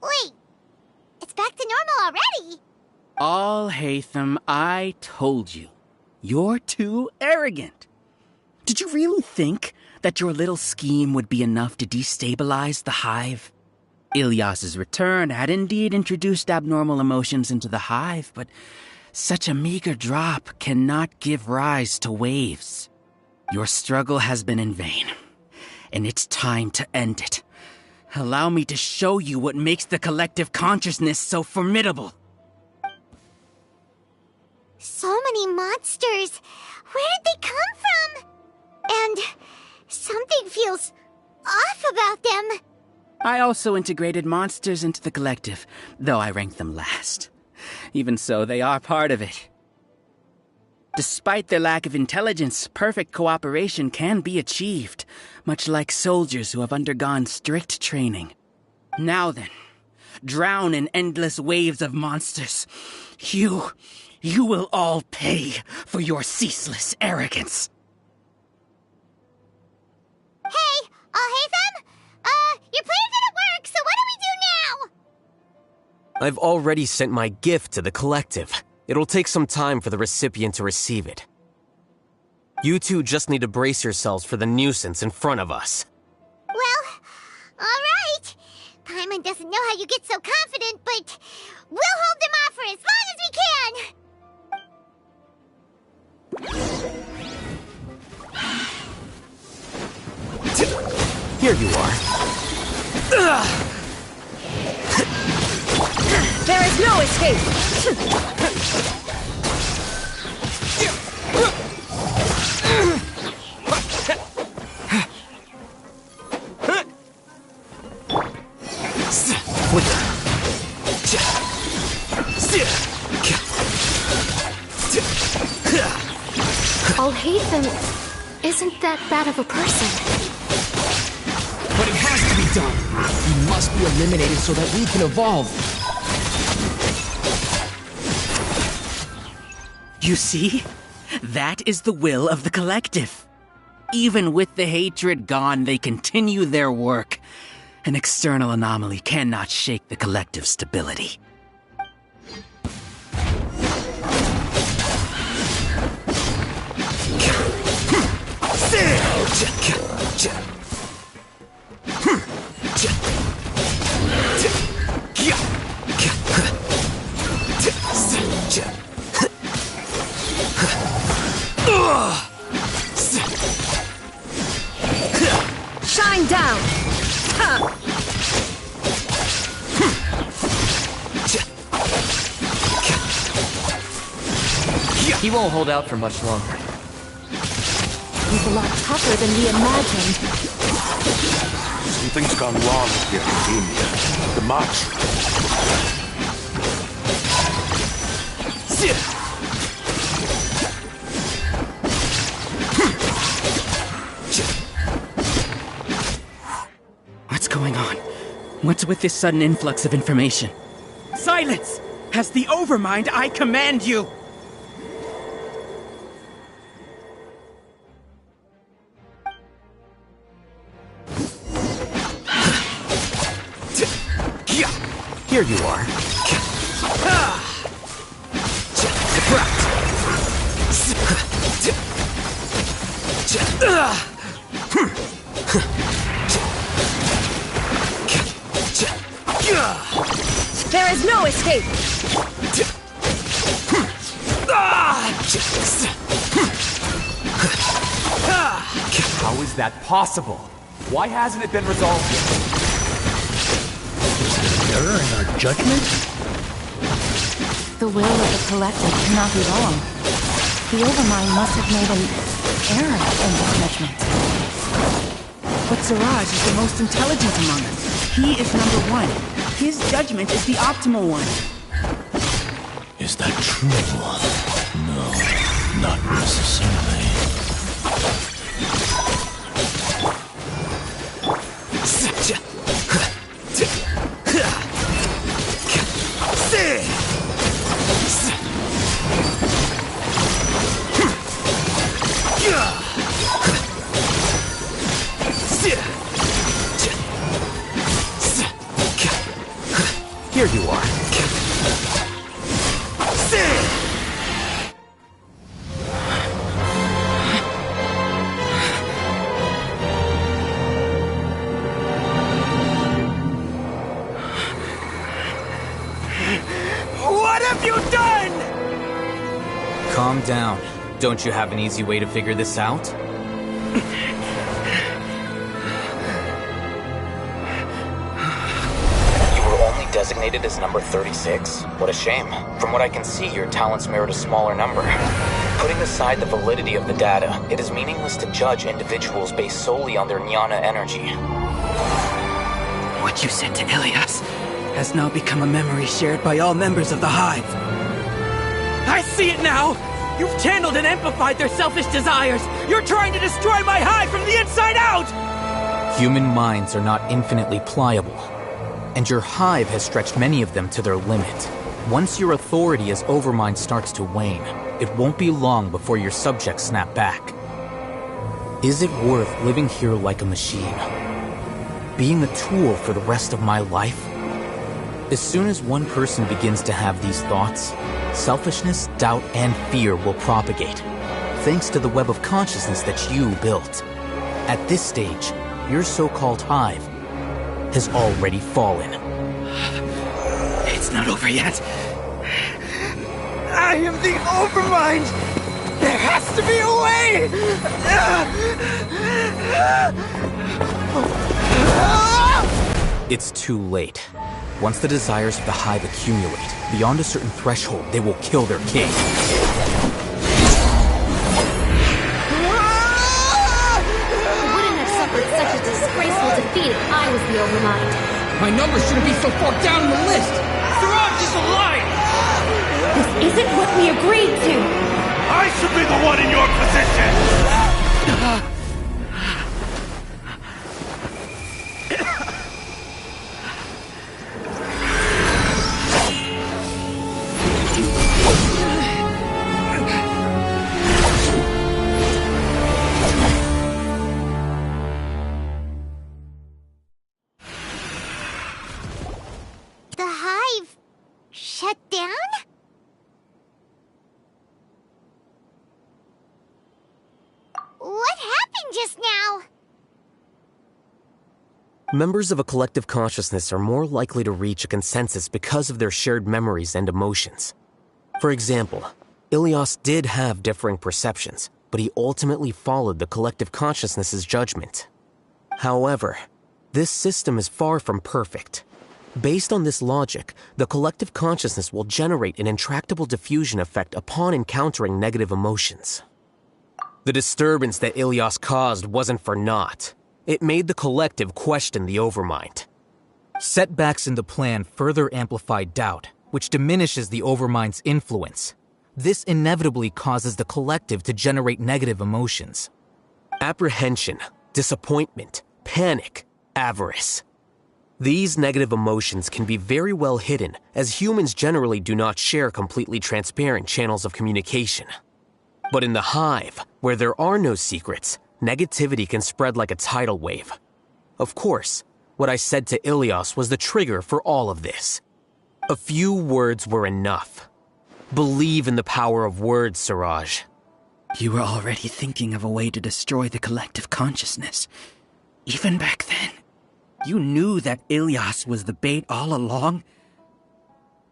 wait. It's back to normal already. Alhaitham, I told you. You're too arrogant. Did you really think that your little scheme would be enough to destabilize the hive? Ilias's return had indeed introduced abnormal emotions into the hive, but such a meager drop cannot give rise to waves. Your struggle has been in vain, and it's time to end it. Allow me to show you what makes the collective consciousness so formidable. So many monsters. Where did they come from? And something feels off about them. I also integrated monsters into the collective, though I ranked them last. Even so, they are part of it. Despite their lack of intelligence, perfect cooperation can be achieved, much like soldiers who have undergone strict training. Now then, drown in endless waves of monsters. You will all pay for your ceaseless arrogance. Hey, Alhaitham? Your plan didn't work, so what do we do now? I've already sent my gift to the collective. It'll take some time for the recipient to receive it. You two just need to brace yourselves for the nuisance in front of us. Well, all right. Paimon doesn't know how you get so confident, but we'll hold them off for as long as we can. Here you are. There is no escape! Alhaitham isn't that bad of a person. But it has to be done. He must be eliminated so that we can evolve. You see? That is the will of the collective. Even with the hatred gone, they continue their work. An external anomaly cannot shake the collective's stability. Shine down! He won't hold out for much longer. He's a lot tougher than we imagined. Something's gone wrong with the academia. The march. What's What's with this sudden influx of information? Silence! As the Overmind, I command you! Here you are. There is no escape! How is that possible? Why hasn't it been resolved yet? Error in our judgment? The will of the collective cannot be wrong. The Overmind must have made an error in their judgment. But Siraj is the most intelligent among us. He is number one. His judgment is the optimal one. Is that true? No, not necessarily. Here you are. What have you done? Calm down. Don't you have an easy way to figure this out? Designated as number 36? What a shame. From what I can see, your talents merit a smaller number. Putting aside the validity of the data, it is meaningless to judge individuals based solely on their jnana energy. What you said to Ilias has now become a memory shared by all members of the Hive. I see it now! You've channeled and amplified their selfish desires! You're trying to destroy my Hive from the inside out! Human minds are not infinitely pliable. And your Hive has stretched many of them to their limit. Once your authority as Overmind starts to wane, it won't be long before your subjects snap back. Is it worth living here like a machine? Being a tool for the rest of my life? As soon as one person begins to have these thoughts, selfishness, doubt, and fear will propagate, thanks to the web of consciousness that you built. At this stage, your so-called Hive has already fallen. It's not over yet. I am the Overmind! There has to be a way! It's too late. Once the desires of the Hive accumulate, beyond a certain threshold, they will kill their king. Such a disgraceful defeat if I was the Overmind. My numbers shouldn't be so far down the list! Siraj is alive! This isn't what we agreed to! I should be the one in your position! The Hive shut down? What happened just now? Members of a collective consciousness are more likely to reach a consensus because of their shared memories and emotions. For example, Ilias did have differing perceptions, but he ultimately followed the collective consciousness's judgment. However, this system is far from perfect. Based on this logic, the collective consciousness will generate an intractable diffusion effect upon encountering negative emotions. The disturbance that Ilias caused wasn't for naught. It made the collective question the Overmind. Setbacks in the plan further amplify doubt, which diminishes the Overmind's influence. This inevitably causes the collective to generate negative emotions. Apprehension, disappointment, panic, avarice. These negative emotions can be very well hidden, as humans generally do not share completely transparent channels of communication. But in the hive, where there are no secrets, negativity can spread like a tidal wave. Of course, what I said to Ilias was the trigger for all of this. A few words were enough. Believe in the power of words, Siraj. You were already thinking of a way to destroy the collective consciousness. Even back then, you knew that Ilias was the bait all along.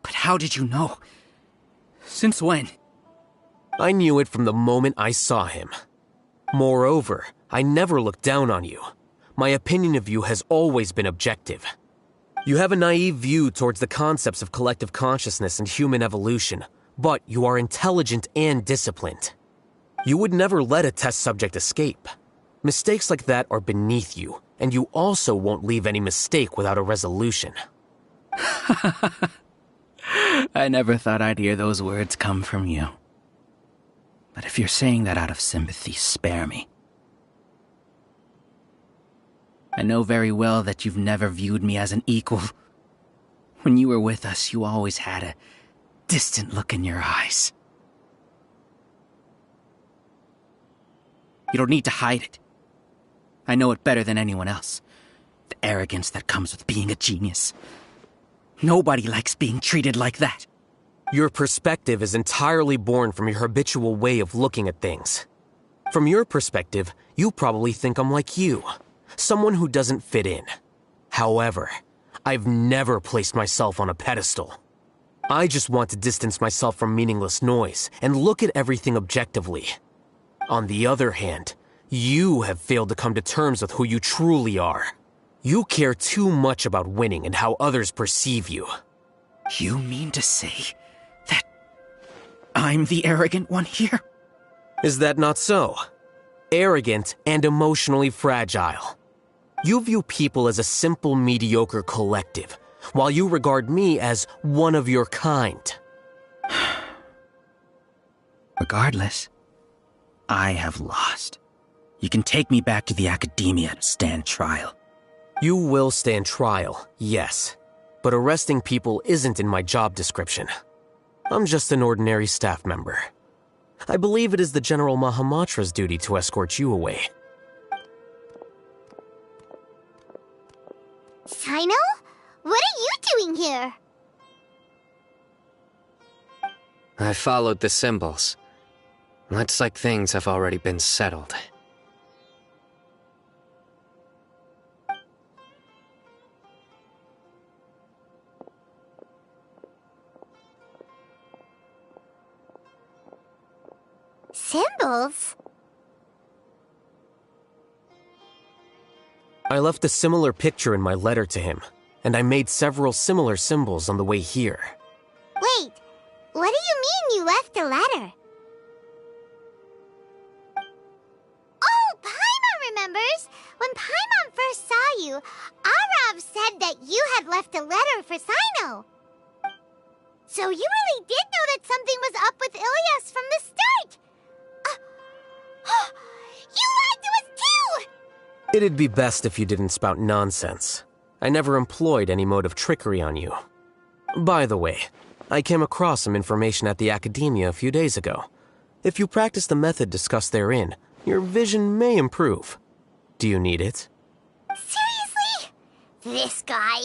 But how did you know? Since when? I knew it from the moment I saw him. Moreover, I never looked down on you. My opinion of you has always been objective. You have a naive view towards the concepts of collective consciousness and human evolution, but you are intelligent and disciplined. You would never let a test subject escape. Mistakes like that are beneath you, and you also won't leave any mistake without a resolution. I never thought I'd hear those words come from you. But if you're saying that out of sympathy, spare me. I know very well that you've never viewed me as an equal. When you were with us, you always had a distant look in your eyes. You don't need to hide it. I know it better than anyone else. The arrogance that comes with being a genius. Nobody likes being treated like that. Your perspective is entirely born from your habitual way of looking at things. From your perspective, you probably think I'm like you, someone who doesn't fit in. However, I've never placed myself on a pedestal. I just want to distance myself from meaningless noise and look at everything objectively. On the other hand, you have failed to come to terms with who you truly are. You care too much about winning and how others perceive you. You mean to say that I'm the arrogant one here? Is that not so? Arrogant and emotionally fragile. You view people as a simple, mediocre collective, while you regard me as one of your kind. Regardless, I have lost. You can take me back to the academia to stand trial. You will stand trial, yes. But arresting people isn't in my job description. I'm just an ordinary staff member. I believe it is the General Mahamatra's duty to escort you away. Sino? What are you doing here? I followed the symbols. Looks like things have already been settled. Symbols? I left a similar picture in my letter to him, and I made several similar symbols on the way here. Wait, what do you mean you left a letter? Oh, Paimon remembers! When Paimon first saw you, Arav said that you had left a letter for Sino. So you really did know that something was up with Ilias from the start! You lied to us too! It'd be best if you didn't spout nonsense. I never employed any mode of trickery on you. By the way, I came across some information at the Academia a few days ago. If you practice the method discussed therein, your vision may improve. Do you need it? Seriously? This guy.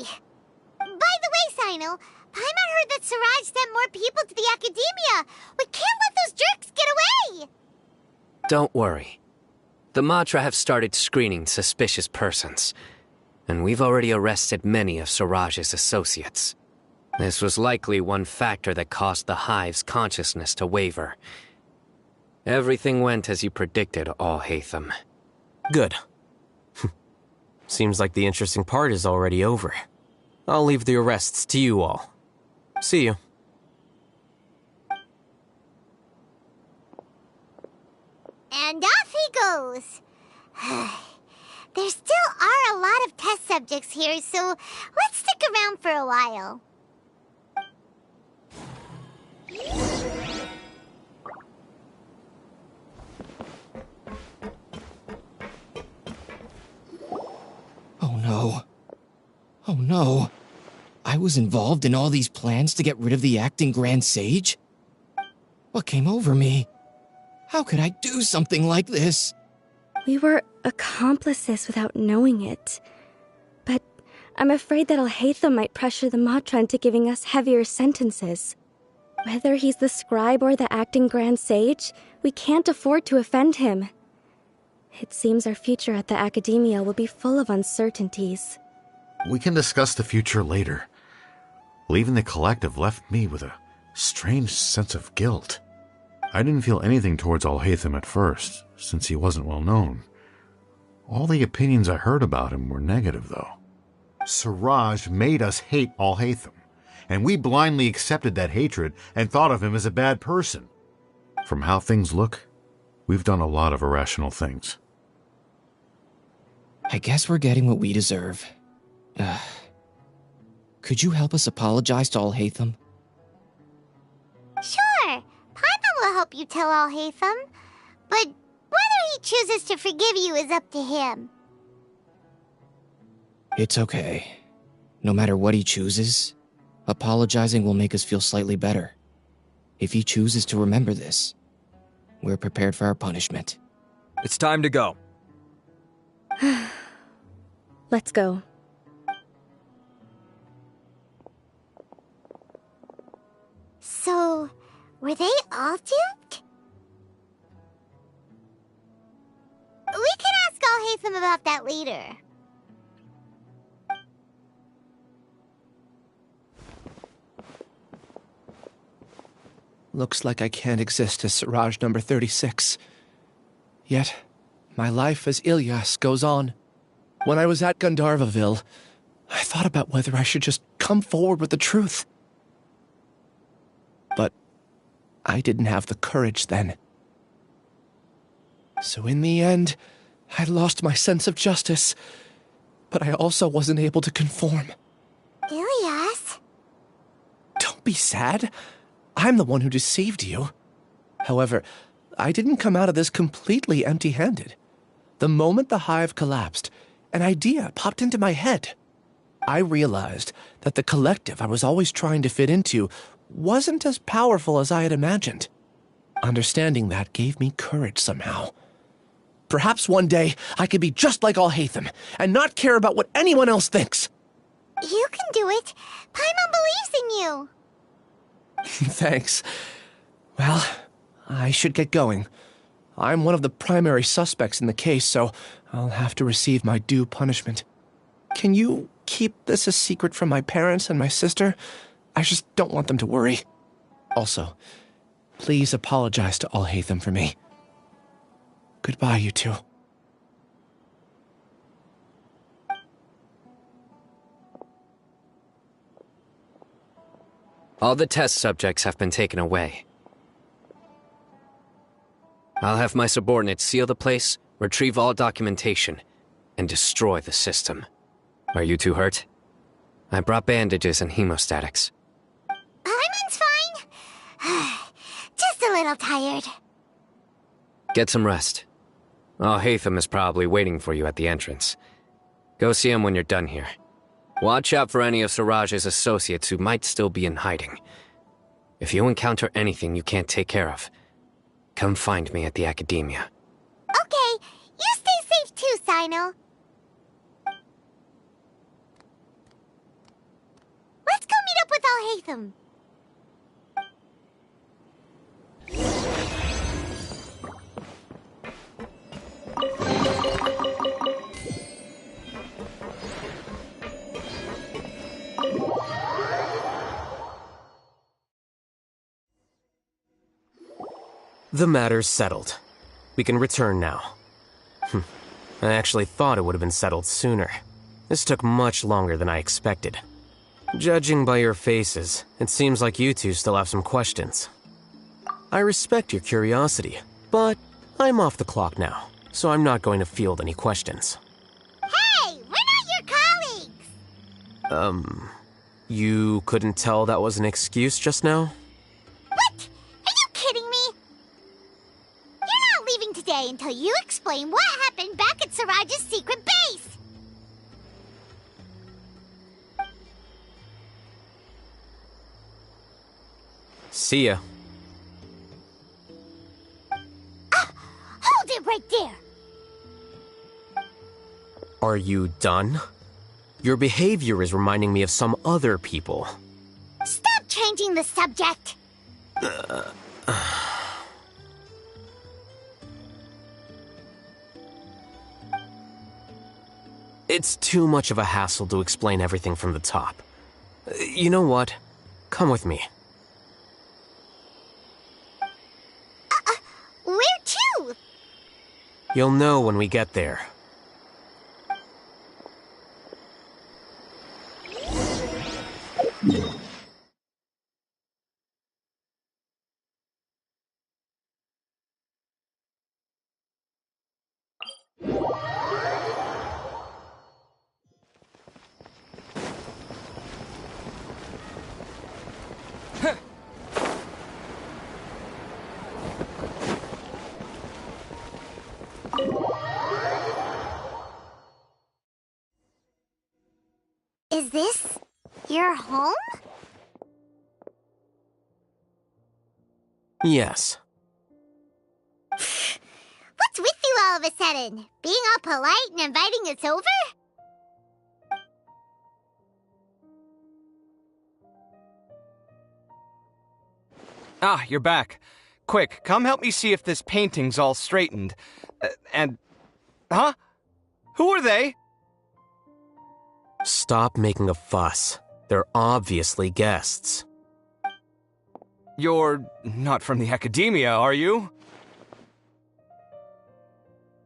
By the way, Sino, Paimon heard that Siraj sent more people to the Academia. We can't let those jerks get away! Don't worry. The Matra have started screening suspicious persons, and we've already arrested many of Siraj's associates. This was likely one factor that caused the Hive's consciousness to waver. Everything went as you predicted, All-Hatham. Good. Seems like the interesting part is already over. I'll leave the arrests to you all. See you. And off he goes. There still are a lot of test subjects here, so let's stick around for a while. Oh no. Oh no. I was involved in all these plans to get rid of the acting Grand Sage? What came over me? How could I do something like this? We were accomplices without knowing it. But I'm afraid that Alhaitham might pressure the Matra into giving us heavier sentences. Whether he's the scribe or the acting Grand Sage, we can't afford to offend him. It seems our future at the Academia will be full of uncertainties. We can discuss the future later. Leaving the collective left me with a strange sense of guilt. I didn't feel anything towards Alhaitham at first, since he wasn't well known. All the opinions I heard about him were negative, though. Siraj made us hate Alhaitham, and we blindly accepted that hatred and thought of him as a bad person. From how things look, we've done a lot of irrational things. I guess we're getting what we deserve. Could you help us apologize to Alhaitham? Sure. Paimon will help you tell Alhaitham. But whether he chooses to forgive you is up to him. It's okay. No matter what he chooses, apologizing will make us feel slightly better. If he chooses to remember this, we're prepared for our punishment. It's time to go. Let's go. So, were they all duped? We can ask Alhaitham about that later. Looks like I can't exist as Siraj number 36. Yet, my life as Ilyas goes on. When I was at Gandharvaville, I thought about whether I should just come forward with the truth. But I didn't have the courage then. So in the end, I lost my sense of justice, but I also wasn't able to conform. Ilyas? Don't be sad. I'm the one who deceived you. However, I didn't come out of this completely empty-handed. The moment the hive collapsed, an idea popped into my head. I realized that the collective I was always trying to fit into wasn't as powerful as I had imagined. Understanding that gave me courage somehow. Perhaps one day I could be just like Alhaitham and not care about what anyone else thinks. You can do it. Paimon believes in you. Thanks. Well, I should get going. I'm one of the primary suspects in the case, so I'll have to receive my due punishment. Can you keep this a secret from my parents and my sister? I just don't want them to worry. Also, please apologize to Alhaitham for me. Goodbye, you two. All the test subjects have been taken away. I'll have my subordinates seal the place, retrieve all documentation, and destroy the system. Are you two hurt? I brought bandages and hemostatics. Paimon's fine. Just a little tired. Get some rest. Alhaitham is probably waiting for you at the entrance. Go see him when you're done here. Watch out for any of Siraj's associates who might still be in hiding. If you encounter anything you can't take care of, come find me at the Academia. Okay, you stay safe too, Sino. Let's go meet up with Alhaitham. The matter's settled. We can return now. I actually thought it would have been settled sooner. This took much longer than I expected. Judging by your faces, it seems like you two still have some questions. I respect your curiosity, but I'm off the clock now, so I'm not going to field any questions. Hey, we're not your colleagues! You couldn't tell that was an excuse just now? What? Are you kidding me? You're not leaving today until you explain what happened back at Siraj's secret base! See ya. Hold it right there! Are you done? Your behavior is reminding me of some other people. Stop changing the subject! It's too much of a hassle to explain everything from the top. You know what? Come with me. Where to? You'll know when we get there. Is this your home? Yes. What's with you all of a sudden? Being all polite and inviting us over? Ah, you're back. Quick, come help me see if this painting's all straightened. Huh? Who are they? Stop making a fuss. They're obviously guests. You're not from the academia, are you?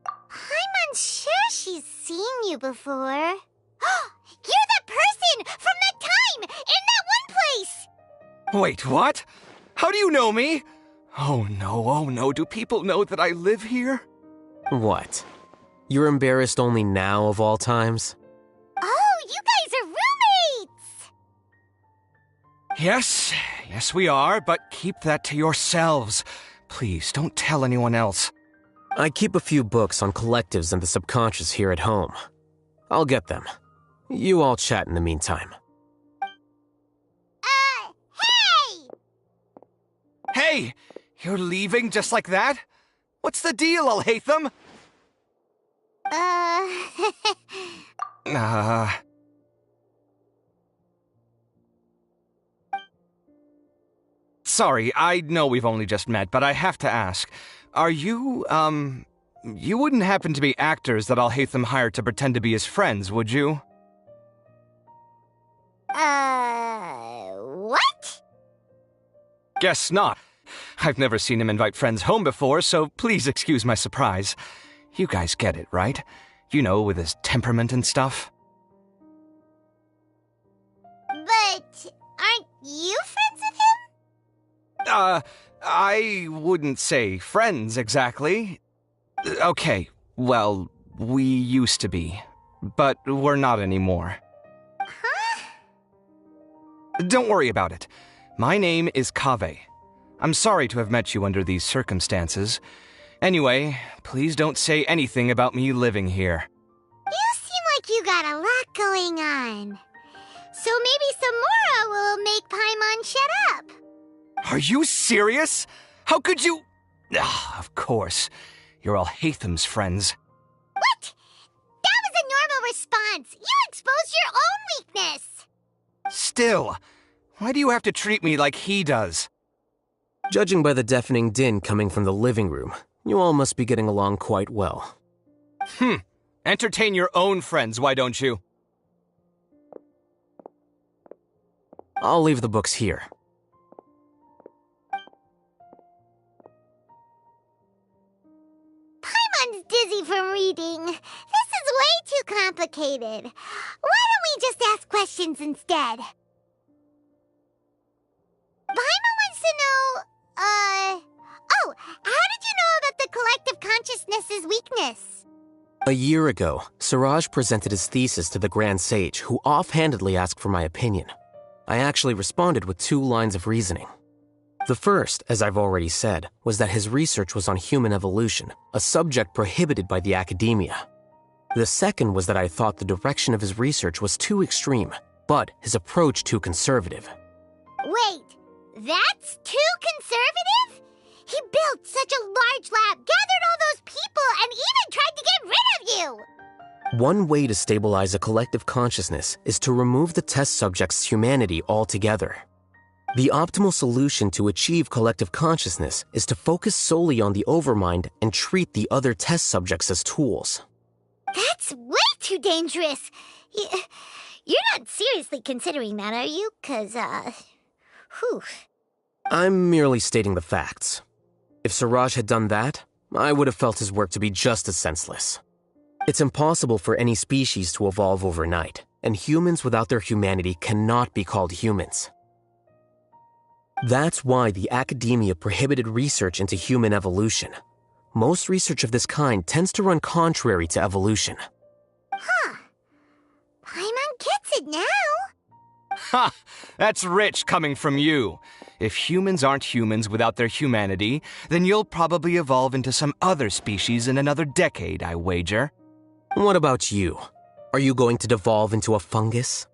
I'm unsure she's seen you before. You're that person from that time in that one place! Wait, what? How do you know me? Oh no, do people know that I live here? What? You're embarrassed only now of all times? Oh, you guys are roommates! Yes, we are, but keep that to yourselves. Please, don't tell anyone else. I keep a few books on collectives and the subconscious here at home. I'll get them. You all chat in the meantime. Hey! Hey! You're leaving just like that? What's the deal, Alhaitham? Sorry, I know we've only just met, but I have to ask. Are you, you wouldn't happen to be actors that Alhaitham hired to pretend to be his friends, would you? What? Guess not. I've never seen him invite friends home before, so please excuse my surprise. You guys get it, right? You know, with his temperament and stuff. But aren't you friends with him? I wouldn't say friends exactly. Okay, well, we used to be, but we're not anymore. Huh? Don't worry about it. My name is Kaveh. I'm sorry to have met you under these circumstances. Anyway, please don't say anything about me living here. You seem like you got a lot going on. So maybe Samora will make Paimon shut up. Are you serious? How could you... of course. You're Alhaitham's friends. What? That was a normal response. You exposed your own weakness. Still, why do you have to treat me like he does? Judging by the deafening din coming from the living room, you all must be getting along quite well. Entertain your own friends, why don't you? I'll leave the books here. Paimon's dizzy from reading. This is way too complicated. Why don't we just ask questions instead? Paimon wants to know, how did you know about the collective consciousness's weakness? A year ago, Siraj presented his thesis to the Grand Sage, who offhandedly asked for my opinion. I actually responded with 2 lines of reasoning. The first, as I've already said, was that his research was on human evolution, a subject prohibited by the academia. The second was that I thought the direction of his research was too extreme, but his approach too conservative. Wait, That's too conservative? He built such a large lab, gathered all those people, and even tried to get rid of you! One way to stabilize a collective consciousness is to remove the test subject's humanity altogether. The optimal solution to achieve collective consciousness is to focus solely on the overmind and treat the other test subjects as tools. That's way too dangerous. You're not seriously considering that, are you? 'Cause, whew. I'm merely stating the facts. If Siraj had done that, I would have felt his work to be just as senseless. It's impossible for any species to evolve overnight, and humans without their humanity cannot be called humans. That's why the academia prohibited research into human evolution. Most research of this kind tends to run contrary to evolution. Huh. Paimon gets it now. Ha! That's rich coming from you. If humans aren't humans without their humanity, then you'll probably evolve into some other species in another decade, I wager. What about you? Are you going to devolve into a fungus?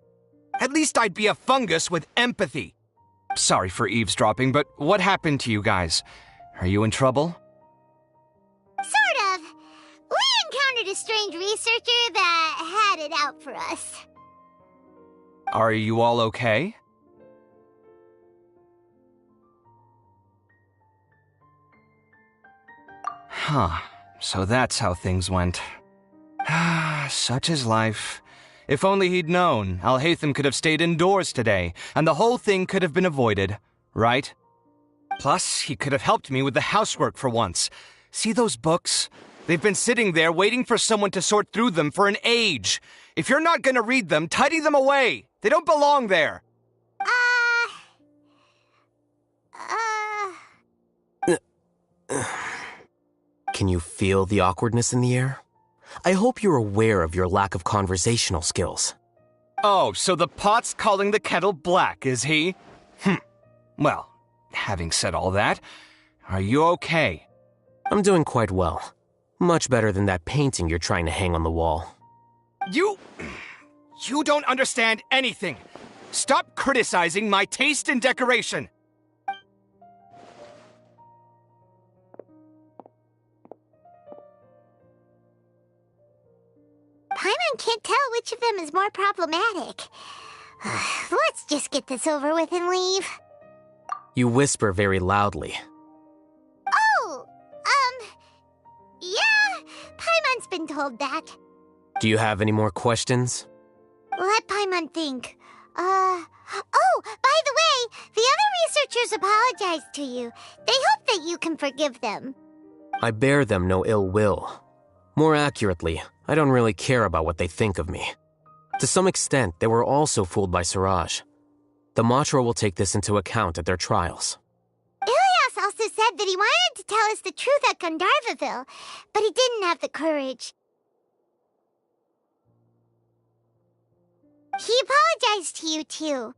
At least I'd be a fungus with empathy. Sorry for eavesdropping, but what happened to you guys? Are you in trouble? Sort of. We encountered a strange researcher that had it out for us. Are you all okay? Huh. So that's how things went. Such is life. If only he'd known, Alhaitham could have stayed indoors today, and the whole thing could have been avoided, right? Plus, he could have helped me with the housework for once. See those books? They've been sitting there waiting for someone to sort through them for an age. If you're not gonna read them, tidy them away. They don't belong there. Can you feel the awkwardness in the air? I hope you're aware of your lack of conversational skills. Oh, so the pot's calling the kettle black, is he? Well, having said all that, are you okay? I'm doing quite well. Much better than that painting you're trying to hang on the wall. You don't understand anything. Stop criticizing my taste in decoration. Paimon can't tell which of them is more problematic. Let's just get this over with and leave. You whisper very loudly. Oh, yeah, Paimon's been told that. Do you have any more questions? Let Paimon think. Oh, by the way, the other researchers apologized to you. They hope that you can forgive them. I bear them no ill will. More accurately, I don't really care about what they think of me. To some extent, they were also fooled by Siraj. The Matra will take this into account at their trials. Ilias also said that he wanted to tell us the truth at Gandharvaville, but he didn't have the courage. He apologized to you, too.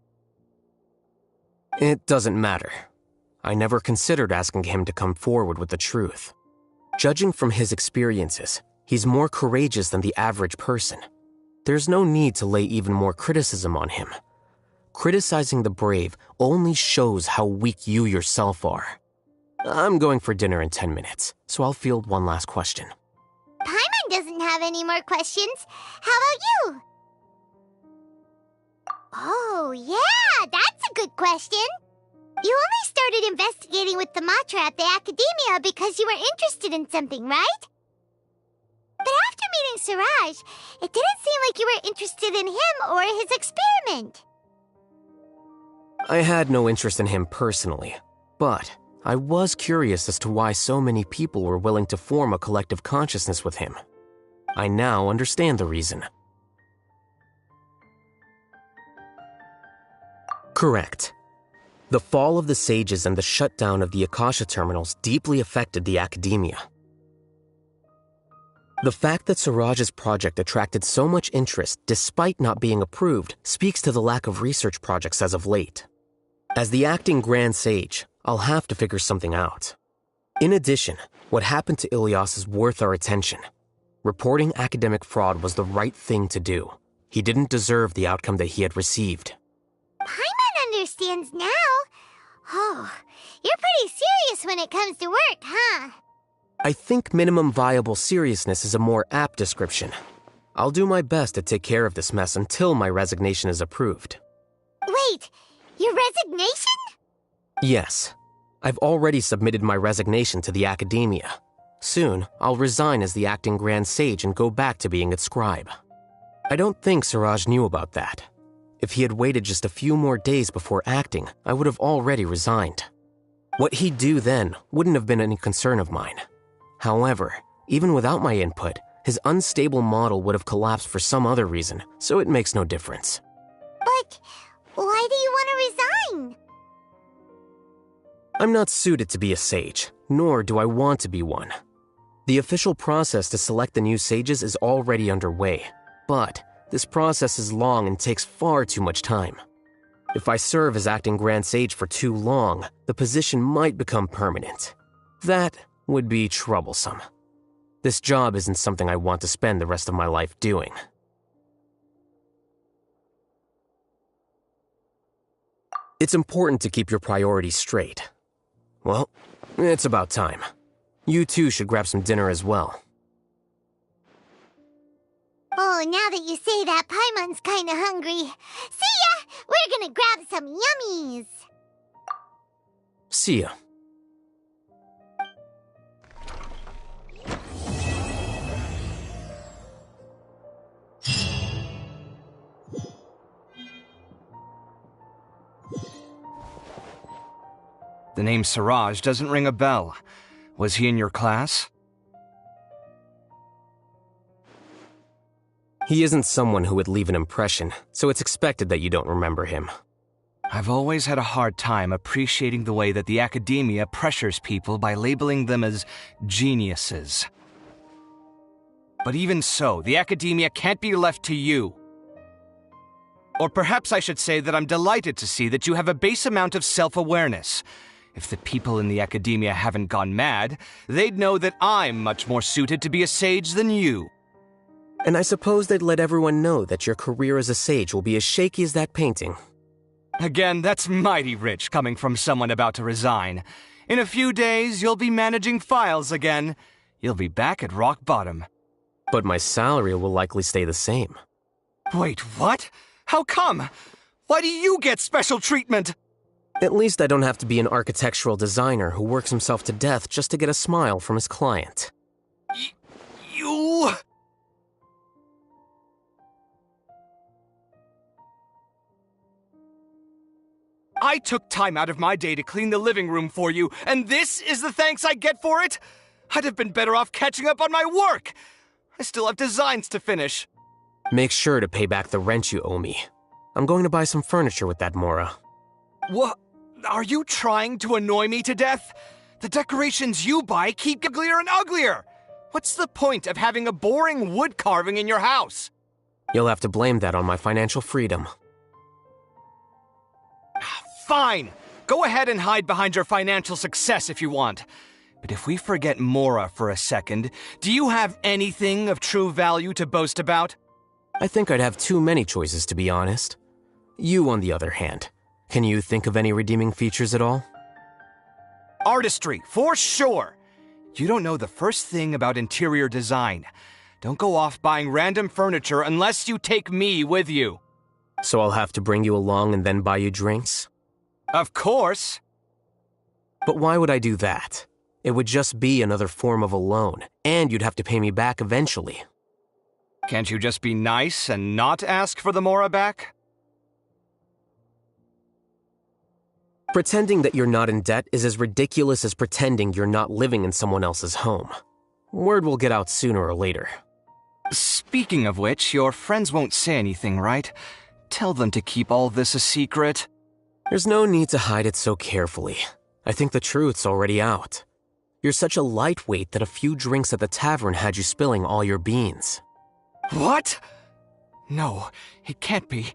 It doesn't matter. I never considered asking him to come forward with the truth. Judging from his experiences, he's more courageous than the average person. There's no need to lay even more criticism on him. Criticizing the brave only shows how weak you yourself are. I'm going for dinner in 10 minutes, so I'll field one last question. Paimon doesn't have any more questions. How about you? Oh, yeah, that's a good question. You only started investigating with the Matra at the Academia because you were interested in something, right? But after meeting Siraj, it didn't seem like you were interested in him or his experiment. I had no interest in him personally, but I was curious as to why so many people were willing to form a collective consciousness with him. I now understand the reason. Correct. The fall of the sages and the shutdown of the Akasha terminals deeply affected the academia. The fact that Siraj's project attracted so much interest despite not being approved speaks to the lack of research projects as of late. As the acting Grand Sage, I'll have to figure something out. In addition, what happened to Ilias is worth our attention. Reporting academic fraud was the right thing to do. He didn't deserve the outcome that he had received. Paimon understands now. Oh, you're pretty serious when it comes to work, huh? I think minimum viable seriousness is a more apt description. I'll do my best to take care of this mess until my resignation is approved. Wait, your resignation? Yes. I've already submitted my resignation to the Academia. Soon, I'll resign as the acting Grand Sage and go back to being its scribe. I don't think Siraj knew about that. If he had waited just a few more days before acting, I would have already resigned. What he'd do then wouldn't have been any concern of mine. However, even without my input, his unstable model would have collapsed for some other reason, so it makes no difference. But why do you want to resign? I'm not suited to be a sage, nor do I want to be one. The official process to select the new sages is already underway, but this process is long and takes far too much time. If I serve as acting Grand Sage for too long, the position might become permanent. That would be troublesome. This job isn't something I want to spend the rest of my life doing. It's important to keep your priorities straight. Well, it's about time. You two should grab some dinner as well. Oh, now that you say that, Paimon's kinda hungry. See ya! We're gonna grab some yummies! See ya. The name Siraj doesn't ring a bell. Was he in your class? He isn't someone who would leave an impression, so it's expected that you don't remember him. I've always had a hard time appreciating the way that the Academia pressures people by labeling them as geniuses. But even so, the Academia can't be left to you. Or perhaps I should say that I'm delighted to see that you have a base amount of self-awareness. If the people in the Academia haven't gone mad, they'd know that I'm much more suited to be a sage than you. And I suppose they'd let everyone know that your career as a sage will be as shaky as that painting. Again, that's mighty rich coming from someone about to resign. In a few days, you'll be managing files again. You'll be back at rock bottom. But my salary will likely stay the same. Wait, what? How come? Why do you get special treatment? At least I don't have to be an architectural designer who works himself to death just to get a smile from his client. You... I took time out of my day to clean the living room for you, and this is the thanks I get for it? I'd have been better off catching up on my work. I still have designs to finish. Make sure to pay back the rent you owe me. I'm going to buy some furniture with that, Mora. What? Are you trying to annoy me to death? The decorations you buy keep getting uglier and uglier. What's the point of having a boring wood carving in your house? You'll have to blame that on my financial freedom. Fine. Go ahead and hide behind your financial success if you want. But if we forget Mora for a second, do you have anything of true value to boast about? I think I'd have too many choices, to be honest. You, on the other hand, can you think of any redeeming features at all? Artistry, for sure. You don't know the first thing about interior design. Don't go off buying random furniture unless you take me with you. So I'll have to bring you along and then buy you drinks? Of course. But why would I do that? It would just be another form of a loan, and you'd have to pay me back eventually. Can't you just be nice and not ask for the Mora back? Pretending that you're not in debt is as ridiculous as pretending you're not living in someone else's home. Word will get out sooner or later. Speaking of which, your friends won't say anything, right? Tell them to keep all this a secret. There's no need to hide it so carefully. I think the truth's already out. You're such a lightweight that a few drinks at the tavern had you spilling all your beans. What? No, it can't be.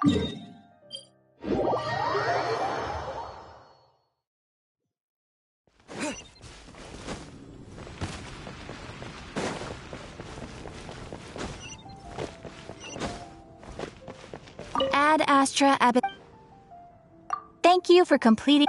Ad Astra Ab. Thank you for completing.